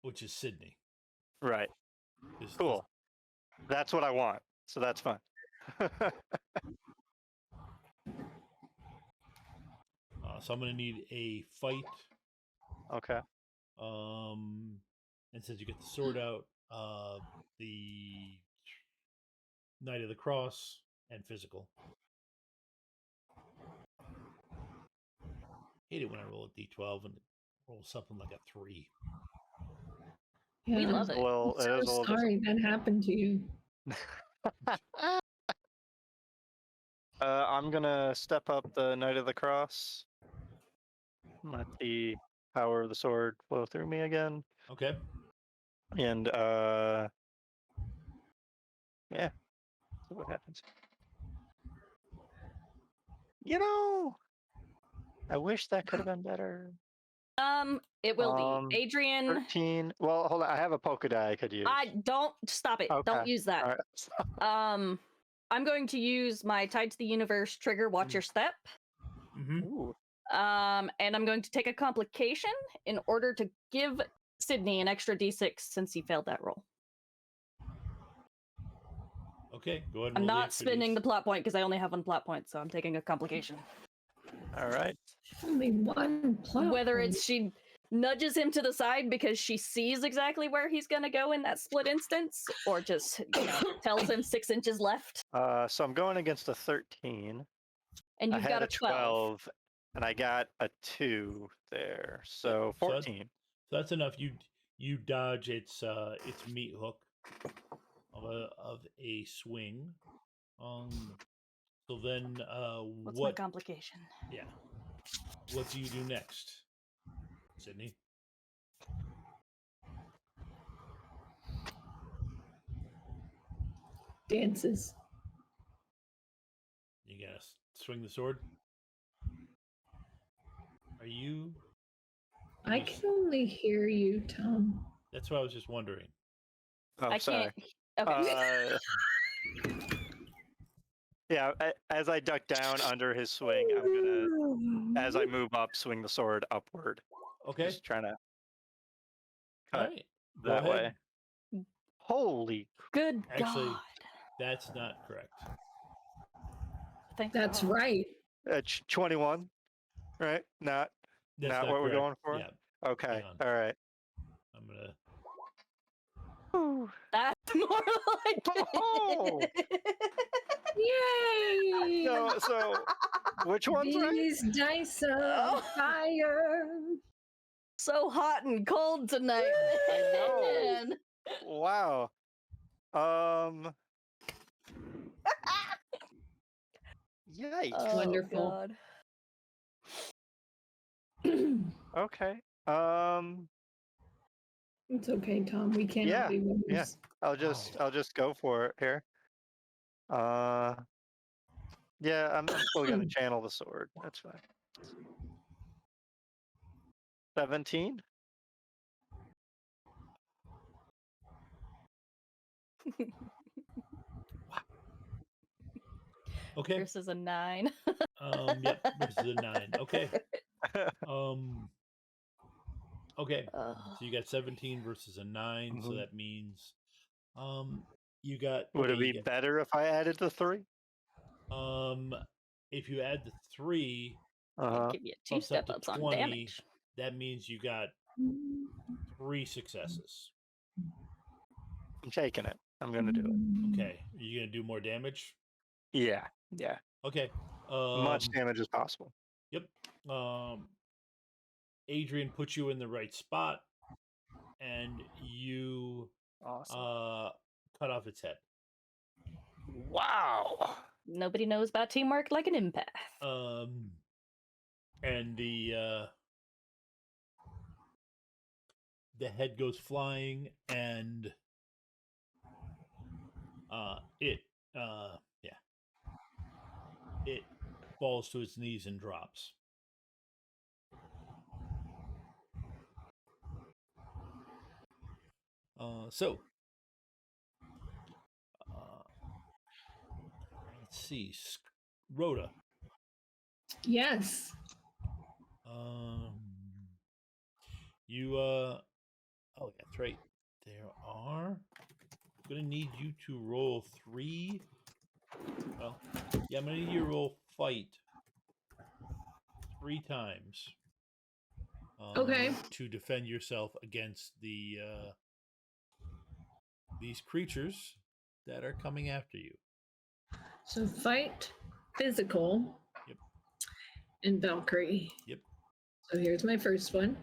which is Sydney. Right. Cool. That's what I want. So that's fine. So I'm going to need a fight. Okay. And since you get the sword out, the Knight of the Cross and physical. Hate it when I roll a d12 and roll something like a 3. Yeah, We love it. Well, I'm so sorry that happened to you. I'm gonna step up the Knight of the Cross. Let the power of the sword flow through me again. Okay. And yeah, see what happens. You know, I wish that could have been better. It will be. Adrian. 13. Well, hold on. I have a polka dot I could use. Don't stop it. Okay. Don't use that. All right. I'm going to use my Tied to the Universe trigger, Watch Your Step. Ooh. And I'm going to take a complication in order to give Sydney an extra d6 since he failed that roll. Okay, go ahead and I'm roll not spending the plot point because I only have 1 plot point, so I'm taking a complication. All right. Only 1 plot Whether point. it's she nudges him to the side because she sees exactly where he's going to go in that split instance, or just tells him 6 inches left. So I'm going against a 13. And you've got a 12. And I got a 2 there, so 14. So that's enough. You dodge its meat hook of a swing. So then What's my complication? Yeah. What do you do next, Sydney? Dances. You gotta swing the sword. Are you? I can only hear you, Tom. That's what I was just wondering. Oh, I sorry. can't. Okay. Yeah, as I duck down under his swing, I'm gonna, as I move up, swing the sword upward. Okay. Just trying to All cut right. that way. Holy. Good Actually, God. that's not correct. That's right. 21, right? Not That's not what we're correct. going for? Yeah. Okay. Hang on. All right. I'm gonna. That's more like Oh! Yay! So which one's right? These dice are fire. So hot and cold tonight. I know. Man. Wow. Yikes. Oh, Wonderful. God. Okay. It's okay, Tom. We cannot be winners. Yeah. I'll just go for it here. Yeah, I'm still gonna channel the sword. That's fine. 17. Okay. Versus a 9. Yep. Versus a 9. Okay. Okay. So you got 17 versus a 9. So that means, you got. Would it be better if I added the 3? If you add the 3, give you 2 step ups on damage. That means you got 3 successes. I'm taking it. I'm gonna do it. Okay. Are you gonna do more damage? Yeah. Okay. Much damage as possible. Yep. Adrian puts you in the right spot, and you cut off its head. Wow. Nobody knows about teamwork like an empath. And the head goes flying, and it falls to its knees and drops. Let's see, Rhoda. Yes. Oh, that's right. I'm gonna need you to roll 3. Well, yeah, I'm gonna need you to roll fight 3 times. Okay. To defend yourself against these creatures that are coming after you. So fight, physical, Yep. and Valkyrie. Yep. So here's my first one.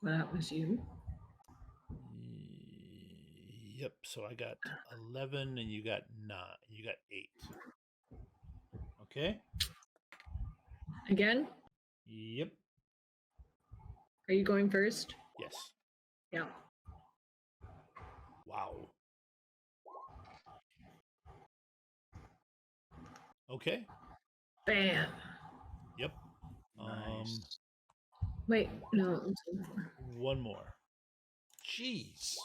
That was you. Yep. So I got 11, and you got 9. You got 8. Okay. Again? Yep. Are you going first? Yes. Yeah. Wow. Okay. Bam. Yep. Nice. Wait, no. One more. Jeez.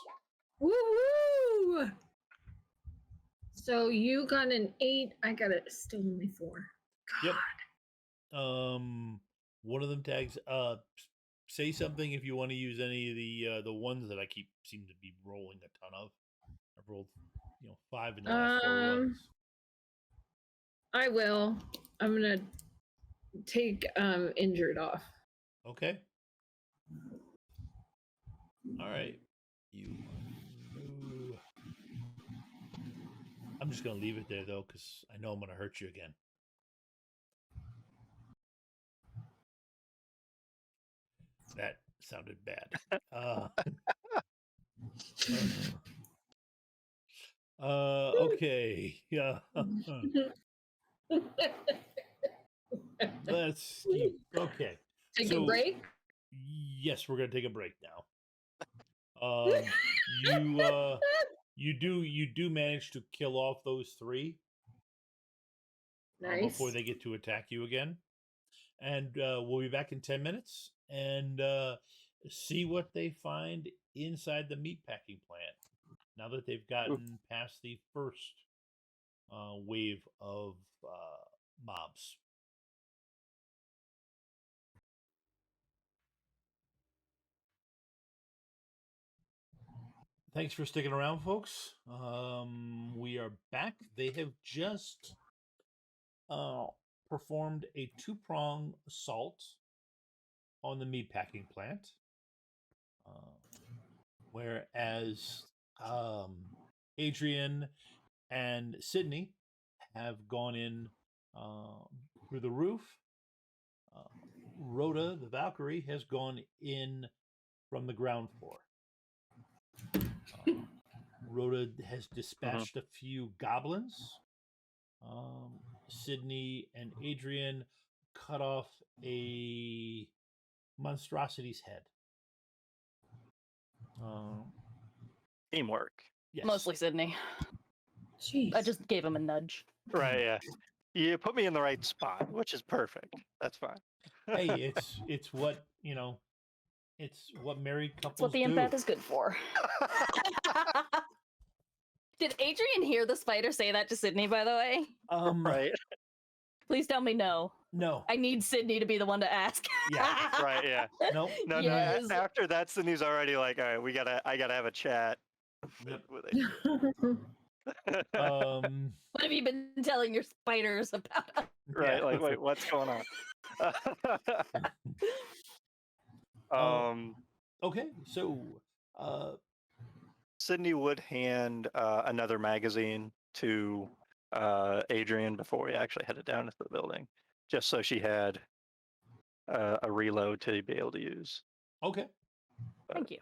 Woo woo! So you got an 8. I got still only 4. God. Yep. One of them tags. Say something if you want to use any of the ones that I seem to be rolling a ton of. I've rolled 5 in the last 4 runs. I will. I'm gonna take injured off. Okay. All right. I'm just gonna leave it there though, because I know I'm gonna hurt you again. That sounded bad. Okay. Yeah. Let's keep. Okay. Take a break? Yes, we're gonna take a break now. You do manage to kill off those 3 Nice. before they get to attack you again. And we'll be back in 10 minutes and see what they find inside the meatpacking plant now that they've gotten past the first wave of mobs. Thanks for sticking around, folks. We are back. They have just performed a 2-prong assault on the meatpacking plant, whereas Adrian and Sydney have gone in through the roof. Rhoda, the Valkyrie, has gone in from the ground floor. Rhoda has dispatched a few goblins. Sydney and Adrian cut off a monstrosity's head. Teamwork. Yes. Mostly Sydney. Jeez. I just gave him a nudge. Right, yeah. You put me in the right spot, which is perfect. That's fine. Hey, it's what, it's what married couples That's what the do. empath is good for. Did Adrian hear the spider say that to Sydney, by the way? Right. Please tell me no. No. I need Sydney to be the one to ask. Yeah. Right, yeah. Nope. No, Yes. no. After that, Sydney's already like, all right, I gotta have a chat. Yep. With it. What have you been telling your spiders about? Right, like, wait, what's going on? Okay, so Sydney would hand another magazine to Adrian before we actually headed down to the building, just so she had a reload to be able to use. Okay. Thank you.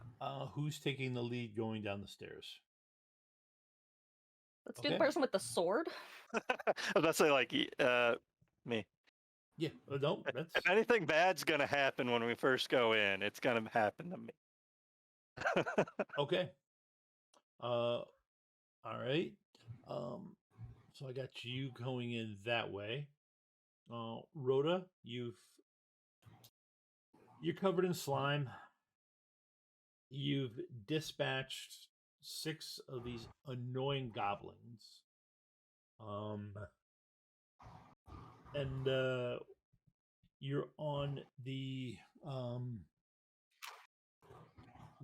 Who's taking the lead going down the stairs? Let's do the person with the sword. I was about to say, like, me. Yeah, no, that's... If anything bad's going to happen when we first go in, it's going to happen to me. Okay. All right. So I got you going in that way. Rhoda, you're covered in slime. You've dispatched 6 of these annoying goblins. And you're on the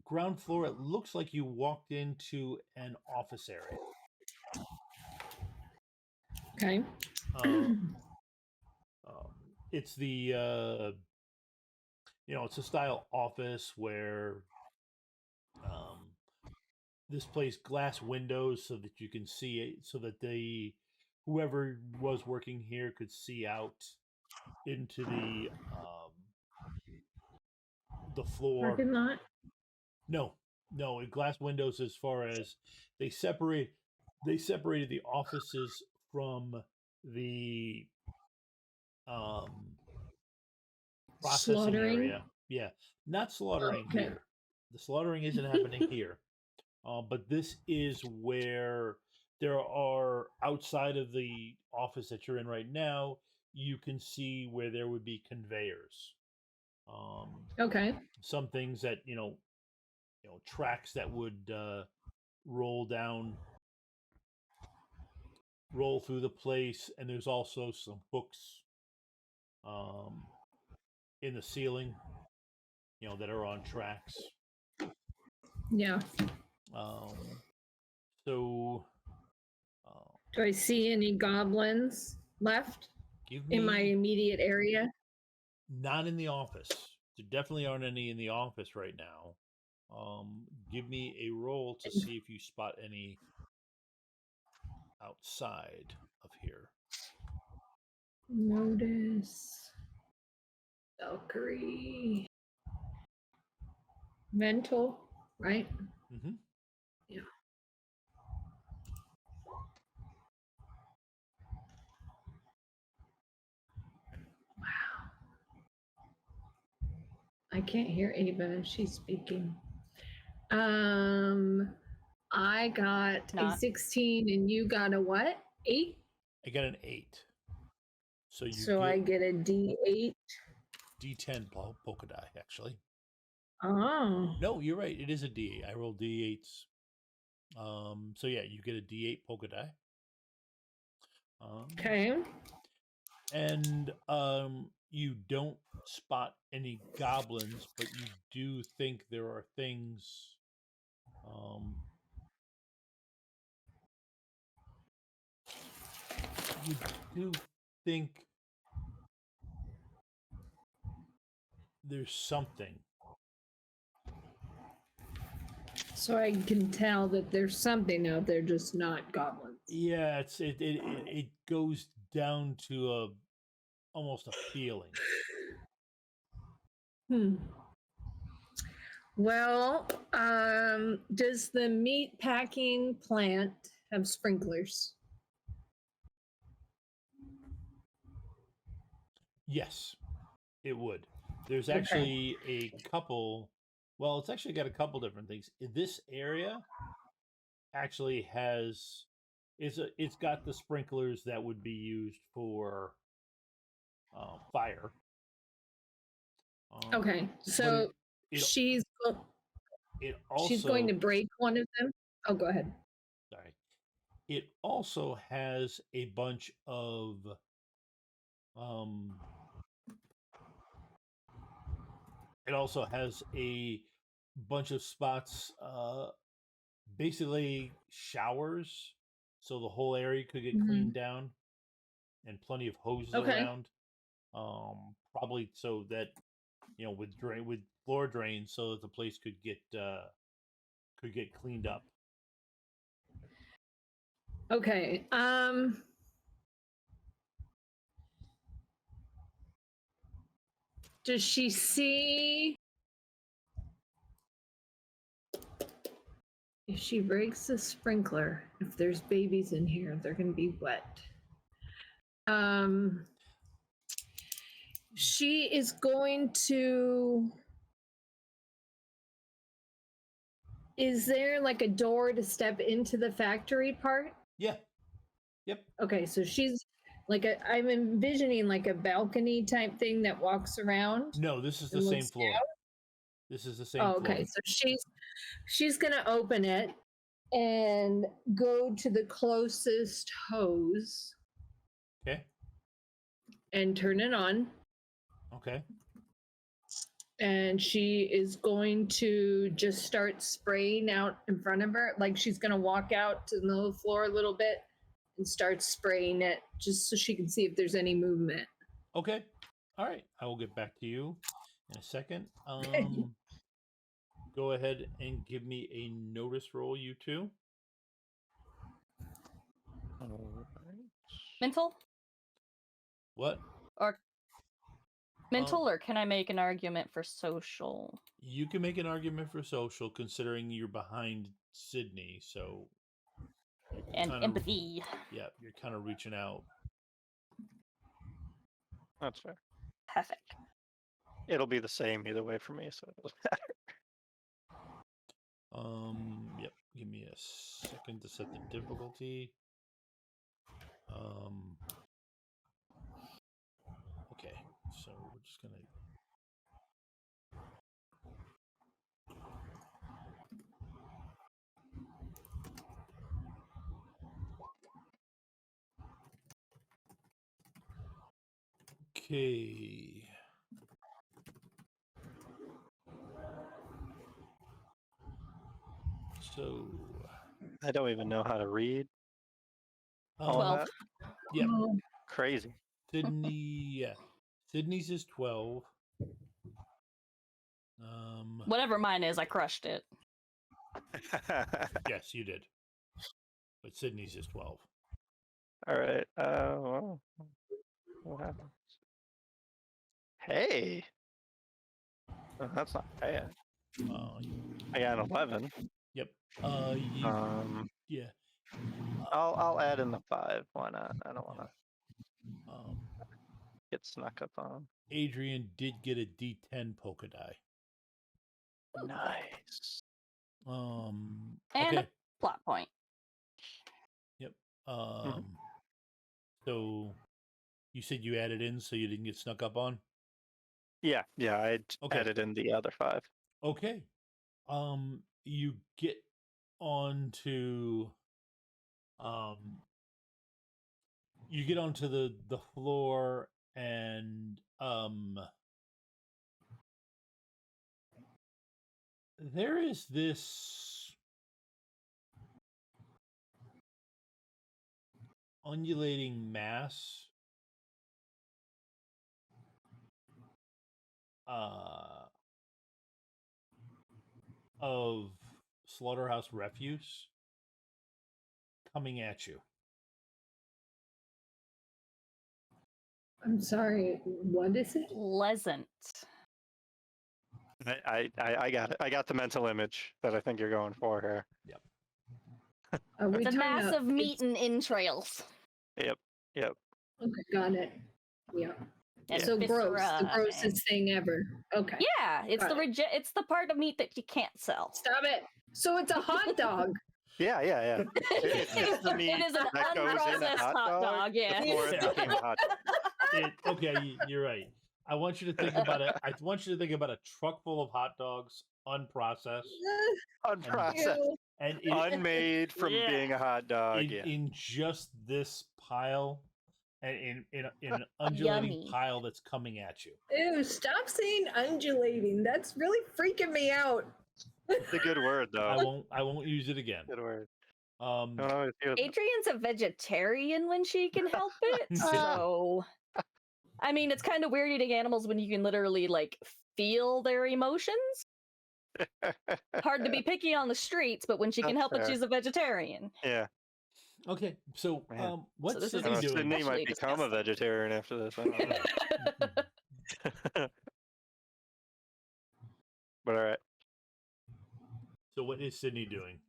ground floor. It looks like you walked into an office area. Okay. It's the it's a style office where this place glass windows so that you can see it, so that whoever was working here could see out into the floor. Parking lot? No, glass windows. As far as they separated the offices from the processing Slaughtering? area. Yeah, not slaughtering Okay. here. The slaughtering isn't happening here. But this is where there are, outside of the office that you're in right now, you can see where there would be conveyors. Okay. Some things that tracks that would roll through the place, and there's also some hooks in the ceiling, that are on tracks. Yeah. So do I see any goblins left in my immediate area? Not in the office. There definitely aren't any in the office right now. Give me a roll to see if you spot any outside of here. Notice. Valkyrie. Mental, right? Mm-hmm. Yeah. Wow. I can't hear Ava. She's speaking. I got a 16 and you got a what? 8? I got an 8. I get a D8. D10 polka die, actually. Oh. No, you're right. It is a D8. I rolled D8s. So yeah, you get a D8 polka die. Okay. And you don't spot any goblins, but you do think there are things you do think there's something. So I can tell that there's something out there, just not goblins. Yeah, it goes down to almost a feeling. Well, does the meat packing plant have sprinklers? Yes, it would. There's actually a couple. Well, it's actually got a couple different things. This area actually has it's got the sprinklers that would be used for fire. Okay, so she's going to break one of them. Oh, go ahead. Sorry. It also has a bunch of it also has a bunch of spots, basically showers, so the whole area could get cleaned down, and plenty of hoses around. Probably so that with floor drains, so that the place could get cleaned up. Okay. Does she see if she breaks the sprinkler, if there's babies in here, they're going to be wet. She is going to. Is there like a door to step into the factory part? Yeah. Yep. Okay, so she's like I'm envisioning like a balcony type thing that walks around. No, this is the same floor. Down. This is the same floor. Okay, so she's gonna open it and go to the closest hose. Okay. And turn it on. Okay. And she is going to just start spraying out in front of her. Like she's going to walk out to the floor a little bit and start spraying it just so she can see if there's any movement. Okay. All right. I will get back to you in a second. Go ahead and give me a notice roll, you two. Mental? What? Or Mental, or can I make an argument for social? You can make an argument for social, considering you're behind Sydney, so... And empathy. Yeah, you're kind of reaching out. That's fair. Perfect. It'll be the same either way for me, so it doesn't matter. Yep. Give me a second to set the difficulty. Okay, so we're just gonna... Okay. So... I don't even know how to read. 12. Yep. Crazy. Sydney, yeah. Sydney's is 12. Whatever mine is, I crushed it. Yes, you did. But Sydney's is 12. All right. Well, what happens? Hey. Oh, that's not bad. I got an 11. Yep. Yeah. I'll add in the 5. Why not? I don't want to get snuck up on. Adrian did get a D10 polka die. Nice. And okay. a plot point. Yep. So you said you added in so you didn't get snuck up on? Yeah, I added in the other 5. Okay. You get onto the floor, and there is this undulating mass of slaughterhouse refuse coming at you. I'm sorry, what is it? Pleasant. I got it. I got the mental image that I think you're going for here. Yep. It's a mass of meat and entrails. Yep. Okay, got it. Yeah. And So gross. viscera The grossest thing ever. Okay. Yeah, it's it's the part of meat that you can't sell. Stop it. So it's a hot dog. Yeah. It's the meat It is an that goes in a unprocessed hot dog, yeah. before it became a hot dog. Okay, you're right. I want you to think about it. I want you to think about a truck full of hot dogs, unprocessed, and unmade from being a hot dog. In just this pile, and in an undulating pile that's coming at you. Ew! Stop saying undulating. That's really freaking me out. It's a good word, though. I won't use it again. Good word. Adrian's a vegetarian when she can help it, so I mean, it's kind of weird eating animals when you can literally like feel their emotions. Hard to be picky on the streets, but when she can help it, she's a vegetarian. Yeah. Okay, so what's so Sydney doing? Sydney might become a vegetarian after this. I don't know. But all right. So what is Sydney doing?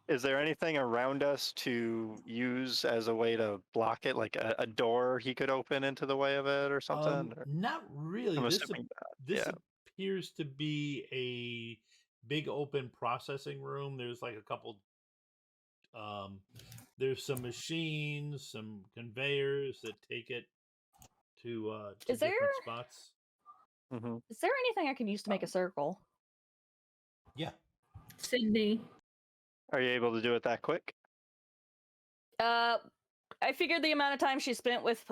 Is there anything around us to use as a way to block it, like a door he could open into the way of it or something? Not really. I'm This assuming this appears to be a big open processing room. There's like a couple there's some machines, some conveyors that take it to different spots. Mm-hmm. Is there anything I can use to make a circle? Yeah. Sydney. Are you able to do it that quick? I figured the amount of time she spent with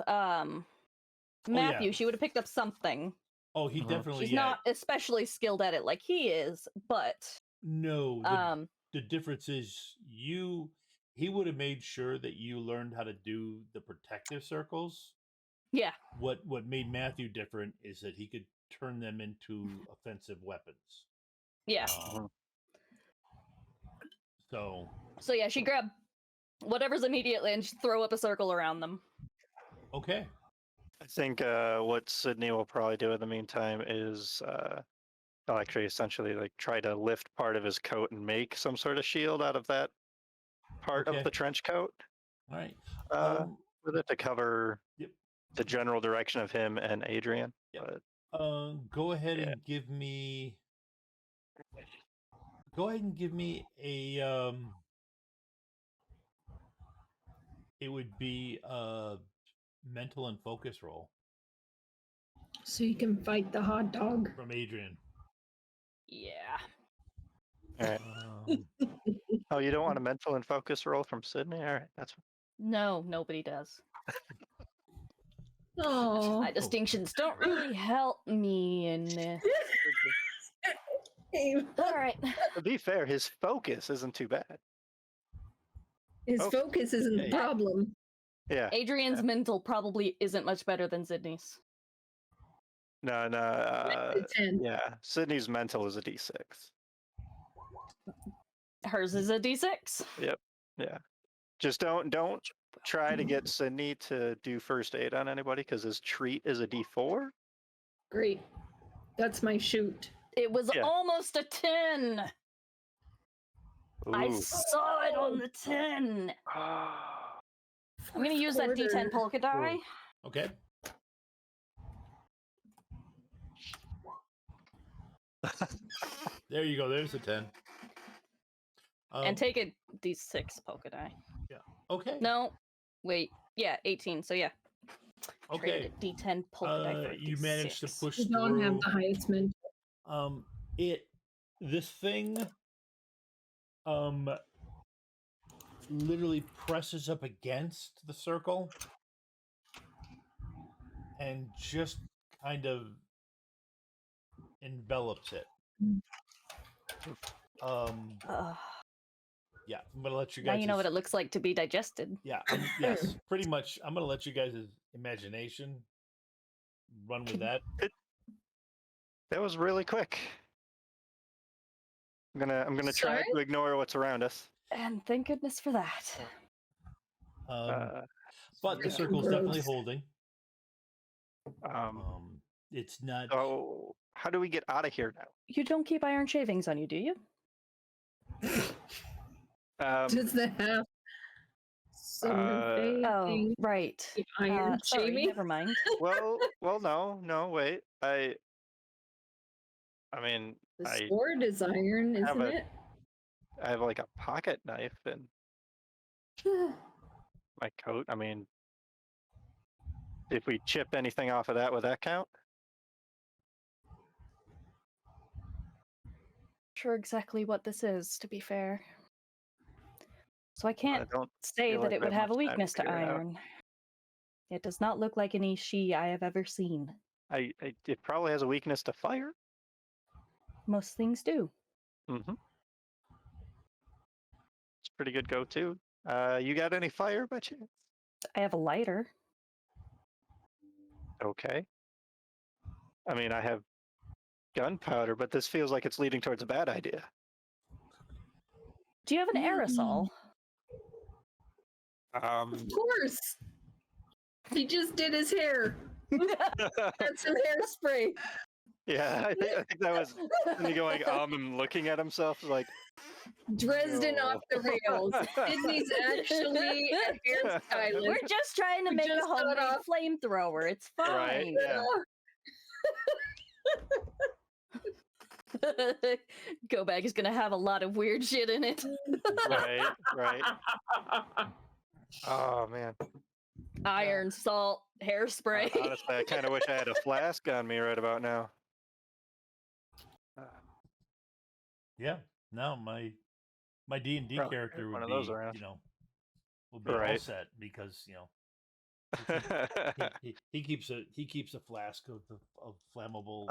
Matthew, she would have picked up something. Oh, he definitely. She's not especially skilled at it like he is, but no. The difference is he would have made sure that you learned how to do the protective circles. Yeah. What made Matthew different is that he could turn them into offensive weapons. Yeah. So yeah, she grabbed whatever's immediately and just throw up a circle around them. Okay. I think what Sydney will probably do in the meantime is he'll actually essentially like try to lift part of his coat and make some sort of shield out of that part of the trench coat. All right. With it to cover Yep. the general direction of him and Adrian. Yep. Go ahead and give me. Go ahead and give me a. It would be a mental and focus roll. So you can fight the hot dog. From Adrian. Yeah. All right. Oh, you don't want a mental and focus roll from Sydney? All right, that's. No, nobody does. Oh. My distinctions don't really help me in this. All right. To be fair, his focus isn't too bad. His focus isn't the problem. Yeah. Adrian's mental probably isn't much better than Sydney's. No. Yeah. Sydney's mental is a D6. Hers is a D6. Yep. Yeah. Just don't try to get Sydney to do first aid on anybody because his treat is a D4. Great. That's my shoot. It was almost a 10. Ooh. I saw it on the 10. I'm going to use that D10 polka die. Okay. There you go. There's a 10. And take a D6 polka die. Yeah. Okay. No. Wait. Yeah, 18. So yeah. Okay. D10 polka die for you D6. managed to push You through. don't have the highest mental. This thing literally presses up against the circle and just kind of envelops it. Yeah, I'm gonna let you guys. Now you know what it looks like to be digested. Yeah, yes, pretty much. I'm gonna let you guys' imagination run with that. That was really quick. I'm gonna try to ignore what's around us. And thank goodness for that. But the circle's definitely holding. It's not. So how do we get out of here now? You don't keep iron shavings on you, do you? Does that have oh, right. Iron sorry, shaving? never mind. well, no, wait. I mean, the sword is iron, isn't it? I have like a pocket knife in my coat. I mean, if we chip anything off of that, would that count? Sure exactly what this is, to be fair. So I can't say that it would have a weakness to iron. It does not look like any she I have ever seen. It probably has a weakness to fire. Most things do. Mm-hmm. It's a pretty good go-to. You got any fire by chance? I have a lighter. Okay. I mean, I have gunpowder, but this feels like it's leading towards a bad idea. Do you have an aerosol? Of course. He just did his hair. That's some hairspray. Yeah, I think that was me going and looking at himself like Dresden off the rails. Sydney's actually a hairstylist. We're just trying to make a homemade flamethrower. It's fine. Right, yeah. Go bag is gonna have a lot of weird shit in it. Right. Oh man. Iron, salt, hairspray. Honestly, I kind of wish I had a flask on me right about now. Yeah. No, my D&D character would be, will be all set because he keeps a flask of flammable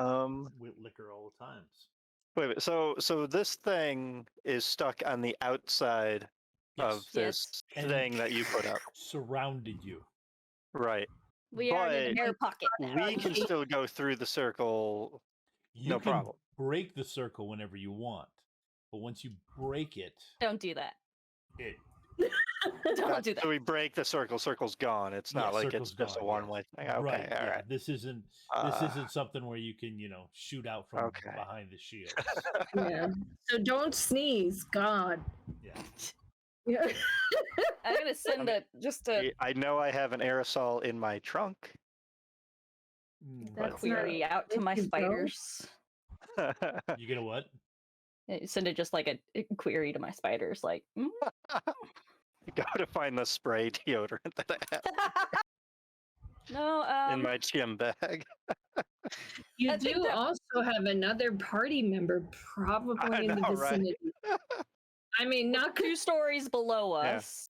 liquor all the times. Wait. So this thing is stuck on the outside of this thing that you put up. Surrounded you. Right. We are in an air pocket. We can still go through the circle. No problem. Break the circle whenever you want, but once you break it, don't do that. Don't do that. So we break the circle. Circle's gone. It's not like it's just a one-way thing. Okay, right, all yeah. right. This isn't something where you can, shoot out from behind the shields. Yeah. So don't sneeze. God. Yeah. Yeah. I'm gonna send it just to. I know I have an aerosol in my trunk. That query out to my spiders. You get a what? Send it just like a query to my spiders, like. Go to find the spray deodorant that I have. No, in my gym bag. You do also have another party member probably in the vicinity. Right? I mean, not 2 stories below us.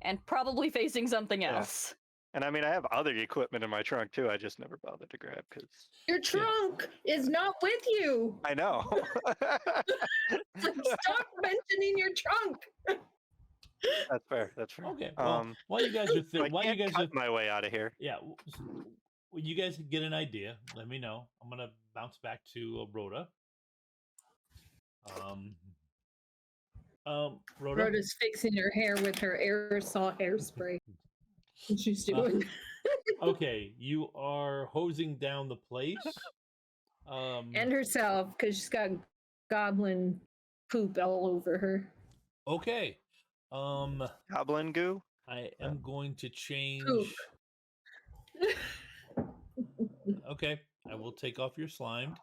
And probably facing something else. And I mean, I have other equipment in my trunk too. I just never bothered to grab because your trunk is not with you. I know. Stop mentioning your trunk. That's fair. That's fair. Okay. Well, while you guys are cut my way out of here. Yeah. When you guys get an idea, let me know. I'm gonna bounce back to Rhoda. Rhoda's fixing her hair with her aerosol hairspray. What she's doing. Okay, you are hosing down the place. And herself, because she's got goblin poop all over her. Okay. Goblin goo? I am going to change. Poop. Okay, I will take off your slimed.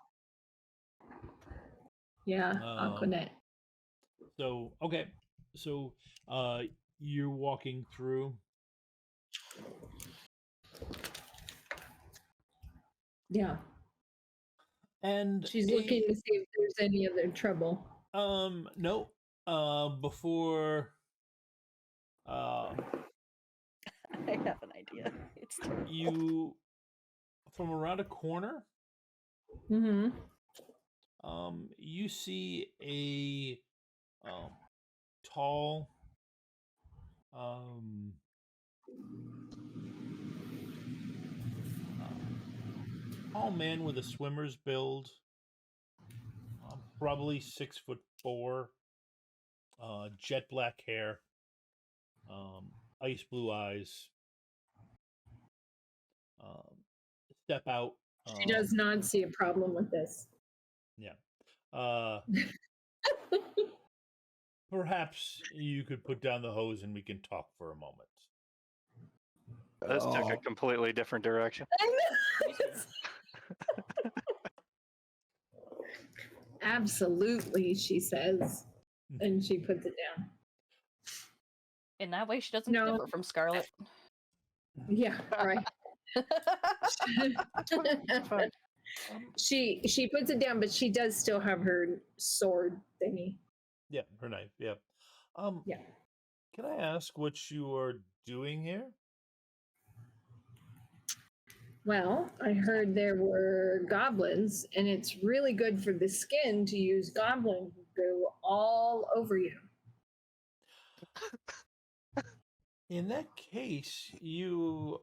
Yeah, Aquanet. So, okay. So, you're walking through. Yeah. And she's looking to see if there's any other trouble. No. Before I have an idea. It's you from around a corner. Mm-hmm. You see a tall tall man with a swimmer's build, probably 6'4", jet black hair, ice blue eyes. Step out. She does not see a problem with this. Yeah. Perhaps you could put down the hose and we can talk for a moment. This took a completely different direction. Absolutely, she says. And she puts it down. In that way, she doesn't differ from Scarlet. Yeah, right. She puts it down, but she does still have her sword thingy. Yeah, her knife. Yeah. Yeah. Can I ask what you are doing here? Well, I heard there were goblins, and it's really good for the skin to use goblin goo all over you. In that case, you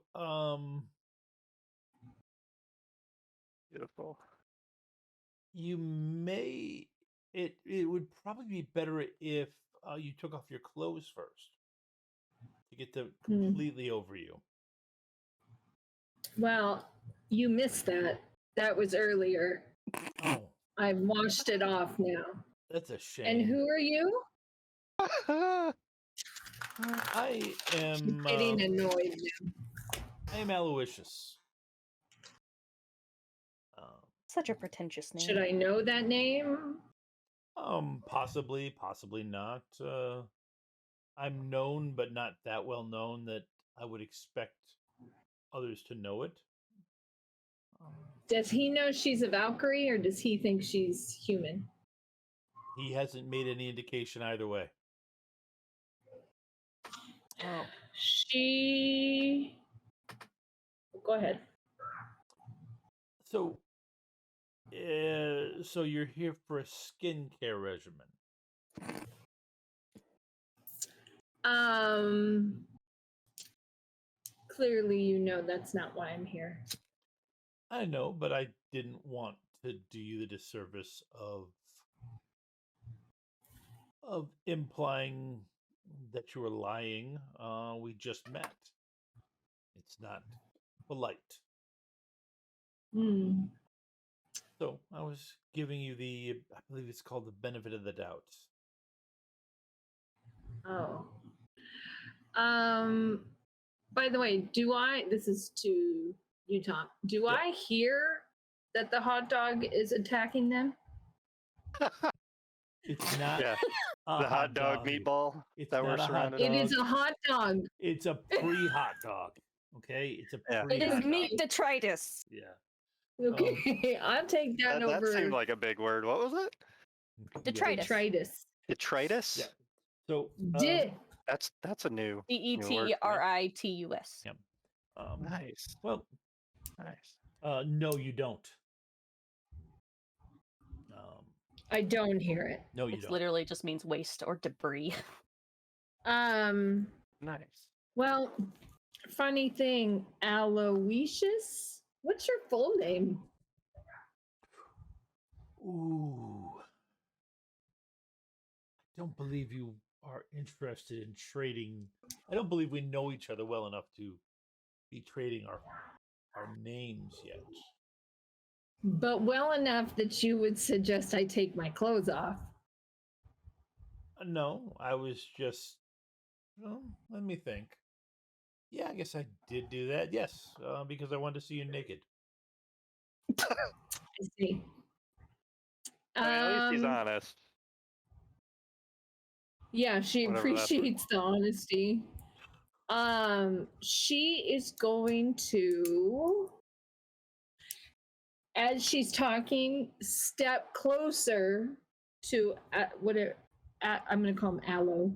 Beautiful. You may it would probably be better if you took off your clothes first to get them completely over you. Well, you missed that. That was earlier. Oh. I've washed it off now. That's a shame. And who are you? I am She's getting annoyed now. I am Aloysius. Such a pretentious name. Should I know that name? Possibly not. I'm known, but not that well known that I would expect others to know it. Does he know she's a Valkyrie, or does he think she's human? He hasn't made any indication either way. She... Go ahead. So you're here for a skincare regimen? Clearly you know that's not why I'm here. I know, but I didn't want to do you the disservice of of implying that you were lying. We just met. It's not polite. So I was giving you I believe it's called the benefit of the doubt. Oh. By the way, this is to you, Tom. Do I hear that the hot dog is attacking them? It's not the hot dog meatball it's that we're surrounded on. It is a hot dog. It's a pre-hot dog. Okay? It's a pre-hot It is dog. meat detritus. Yeah. Okay, I'll take that over. That seemed like a big word. What was it? Detritus. Detritus. Detritus? Yeah. So that's a new Detritus. Yeah. Nice. Well, nice. No, you don't. I don't hear it. No, you It don't. literally just means waste or debris. Nice. Well, funny thing, Aloysius. What's your full name? Ooh. I don't believe you are interested in trading. I don't believe we know each other well enough to be trading our names yet. But well enough that you would suggest I take my clothes off. No, I was just. Well, let me think. Yeah, I guess I did do that. Yes, because I wanted to see you naked. I see. At least he's honest. Yeah, she appreciates the honesty. She is going to, as she's talking, step closer to I'm going to call him Aloe,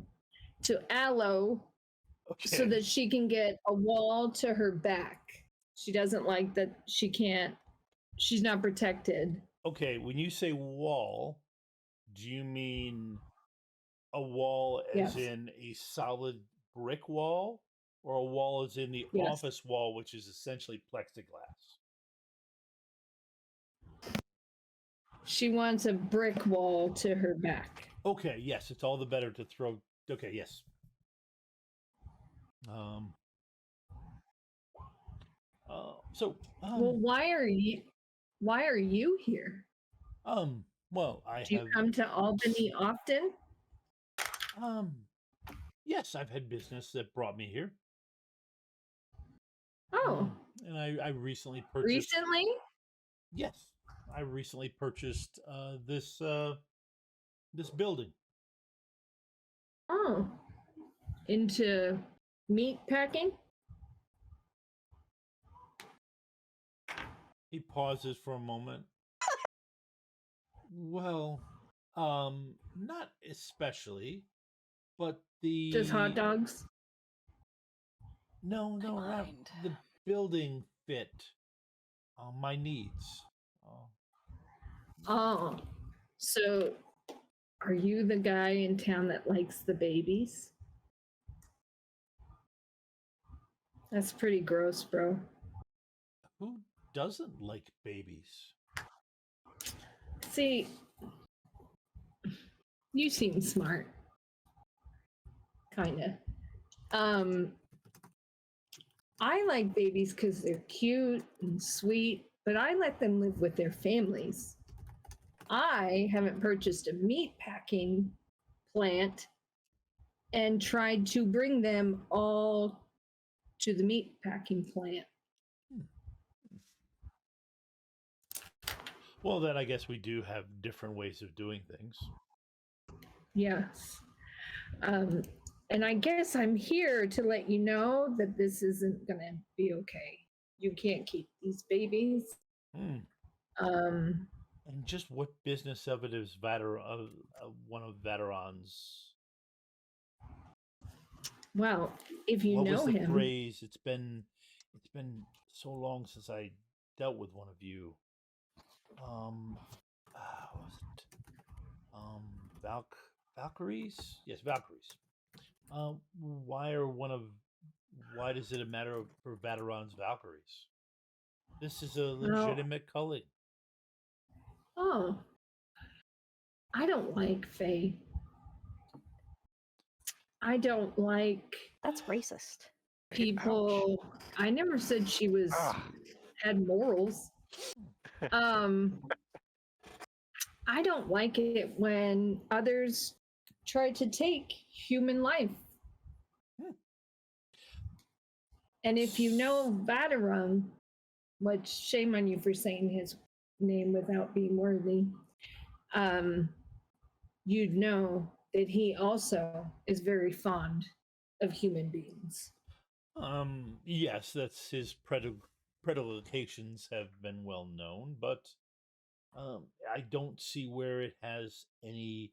so that she can get a wall to her back. She doesn't like that she's not protected. Okay, when you say wall, do you mean a wall as in a solid brick wall, or a wall as in the office wall, which is essentially plexiglass? She wants a brick wall to her back. Okay, yes, it's all the better to throw. Okay, yes. Well, why are you here? Well, Do you come to Albany often? Yes, I've had business that brought me here. Oh. And I recently purchased. Recently? Yes, I recently purchased this building. Oh. Into meat packing? He pauses for a moment. Well, not especially, but just hot dogs? No, not the building fit my needs. Oh, so are you the guy in town that likes the babies? That's pretty gross, bro. Who doesn't like babies? See, you seem smart. Kinda. I like babies because they're cute and sweet, but I let them live with their families. I haven't purchased a meat packing plant and tried to bring them all to the meat packing plant. Well, then I guess we do have different ways of doing things. Yes. And I guess I'm here to let you know that this isn't going to be okay. You can't keep these babies. And just what business of it is one of Vateron's? Well, if you know him. What was the phrase? It's been so long since I dealt with one of you. What was it? Valkyries? Yes, Valkyries. Why does it matter for Vateron's Valkyries? This is a legitimate culling. Oh. I don't like Faye. I don't like That's racist. people. I never said she was had morals. I don't like it when others try to take human life. And if you know Vadarung, which shame on you for saying his name without being worthy, you'd know that he also is very fond of human beings. Yes, that's his predilections have been well known, but I don't see where it has any,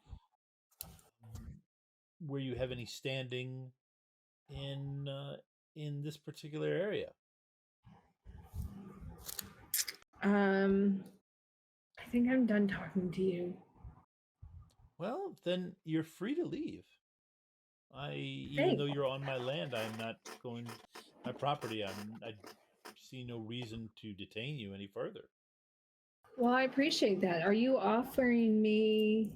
where you have any standing in this particular area. I think I'm done talking to you. Well, then you're free to leave. Even though you're on my land, I'm not going my property. I see no reason to detain you any further. Well, I appreciate that. Are you offering me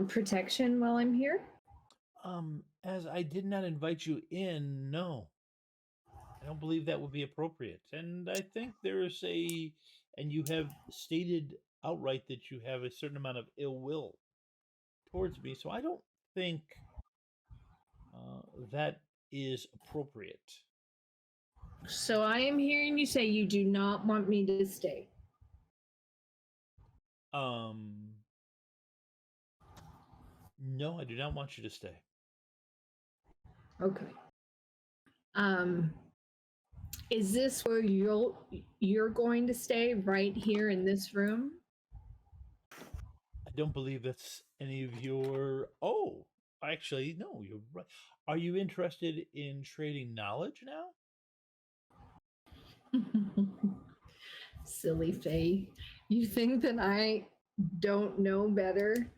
protection while I'm here? As I did not invite you in, no. I don't believe that would be appropriate. And I think and you have stated outright that you have a certain amount of ill will towards me, so I don't think that is appropriate. So I am hearing you say you do not want me to stay. No, I do not want you to stay. Okay. Is this where you're going to stay, right here in this room? I don't believe that's any of your... Oh, actually, no, you're right. Are you interested in trading knowledge now? Silly Faye. You think that I don't know better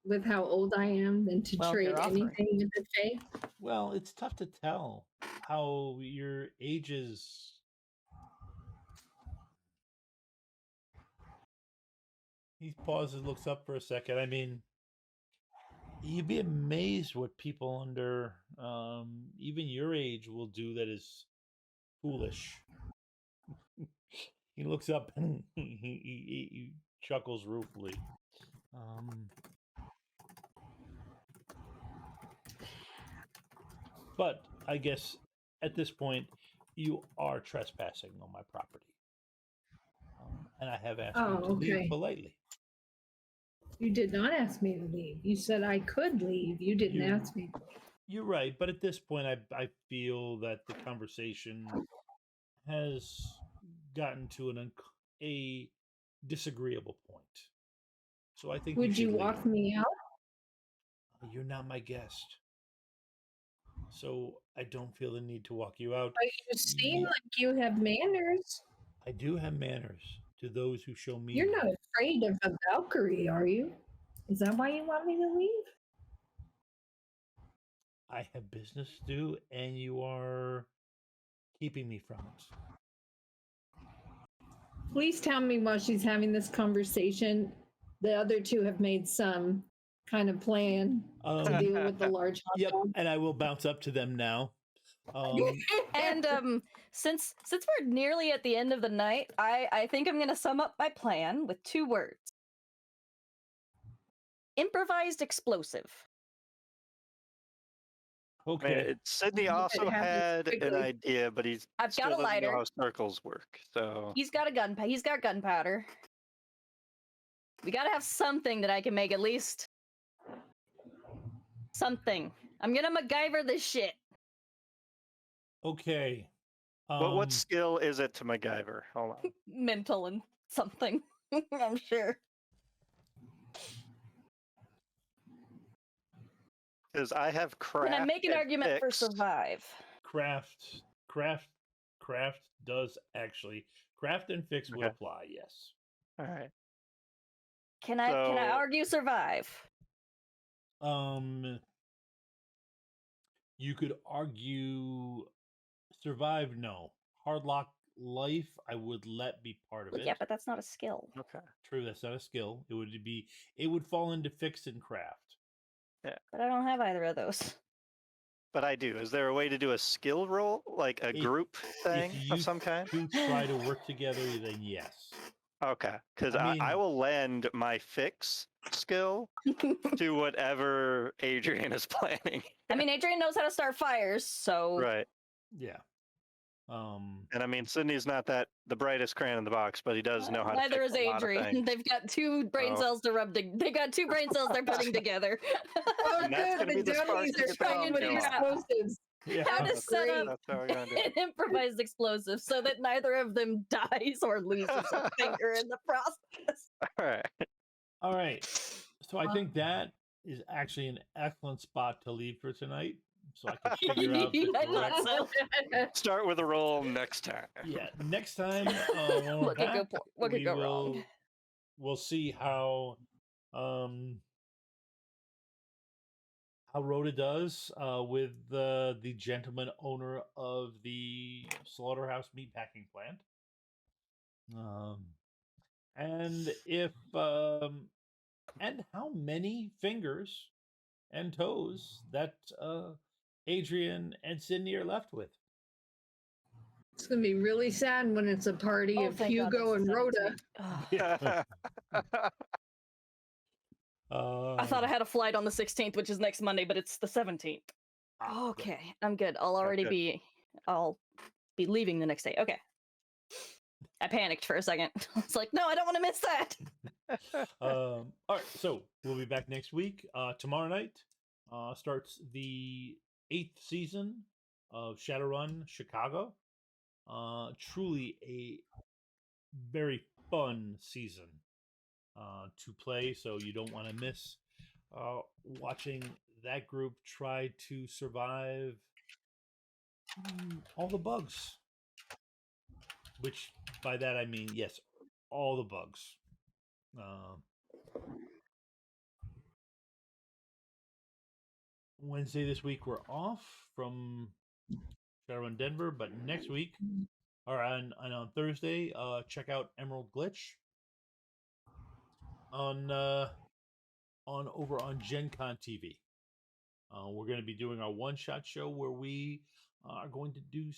with how old I am than to trade anything with the Faye? Well, it's tough to tell how your ages... He pauses, looks up for a second. I mean, you'd be amazed what people under even your age will do that is foolish. He looks up and he chuckles ruefully. But I guess at this point, you are trespassing on my property. And I have asked you to leave politely. You did not ask me to leave. You said I could leave. You didn't ask me to leave. You're right. But at this point, I feel that the conversation has gotten to a disagreeable point. So I think would you walk me out? You're not my guest. So I don't feel the need to walk you out. But you seem like you have manners. I do have manners to those who show me. You're not afraid of a Valkyrie, are you? Is that why you want me to leave? I have business to do, and you are keeping me from it. Please tell me while she's having this conversation, the other two have made some kind of plan to deal with the large hot dog. And I will bounce up to them now. And since we're nearly at the end of the night, I think I'm gonna sum up my plan with 2 words. Improvised explosive. Okay. Sydney also had an idea, but I've got a lighter. Know how circles work, so he's got gunpowder. We gotta have something that I can make at least something. I'm gonna MacGyver this shit. Okay. What skill is it to MacGyver? Hold on. Mental and something. I'm sure. Because I have craft. Can I make an argument for survive? Craft does actually. Craft and fix would apply, yes. All right. Can I argue survive? You could argue survive, no. Hardlock life, I would let be part of it. Yeah, but that's not a skill. Okay. True, that's not a skill. It would fall into fix and craft. Yeah. But I don't have either of those. But I do. Is there a way to do a skill roll, like a group thing of some kind? If you try to work together, then yes. Okay, because I will lend my fix skill to whatever Adrian is planning. I mean, Adrian knows how to start fires, so Right. Yeah. And I mean, Sydney's not the brightest crayon in the box, but he does know how to. Neither fix is a lot of Adrian. things. They've got two brain cells to rub. They got two brain cells they're putting together. Oh, And that's good. gonna be The the spark dummies to are get the trying with bomb going. explosives. Yeah. How to That's set great. up That's how we're gonna do an improvised explosive so that neither of them dies or loses a finger in the process. All right. All right. So I think that is actually an excellent spot to leave for tonight. So I can figure out the I thought correct. so. Start with a roll next time. Yeah, next time when we're What could back, go wrong? We'll see how Rhoda does with the gentleman owner of the slaughterhouse meatpacking plant, and if and how many fingers and toes that Adrian and Sydney are left with. It's gonna be really sad when it's a party of thank God, Hugo that's and the Rhoda. 17th. I thought I had a flight on the 16th, which is next Monday, but it's the 17th. Okay, I'm good. I'll be leaving the next day. Okay. I panicked for a second. It's like, no, I don't want to miss that. All right, so we'll be back next week. Tomorrow night starts the 8th season of Shadowrun Chicago. Truly a very fun season to play, so you don't want to miss watching that group try to survive all the bugs. Which, by that I mean, yes, all the bugs. Wednesday this week we're off from Shadowrun Denver, but next week, or on Thursday, check out Emerald Glitch on over on Gen Con TV. We're going to be doing our one-shot show where we are going to do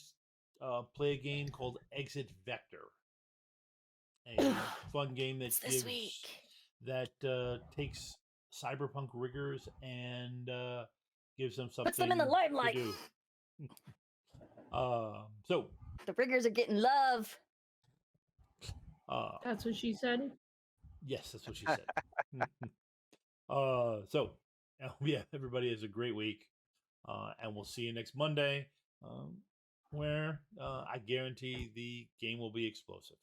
play a game called Exit Vector, a fun game that takes cyberpunk riggers and gives them something. Puts them in the limelight. To do. So the riggers are getting love. That's what she said. Yes, that's what she said. So yeah, everybody has a great week, and we'll see you next Monday, where I guarantee the game will be explosive.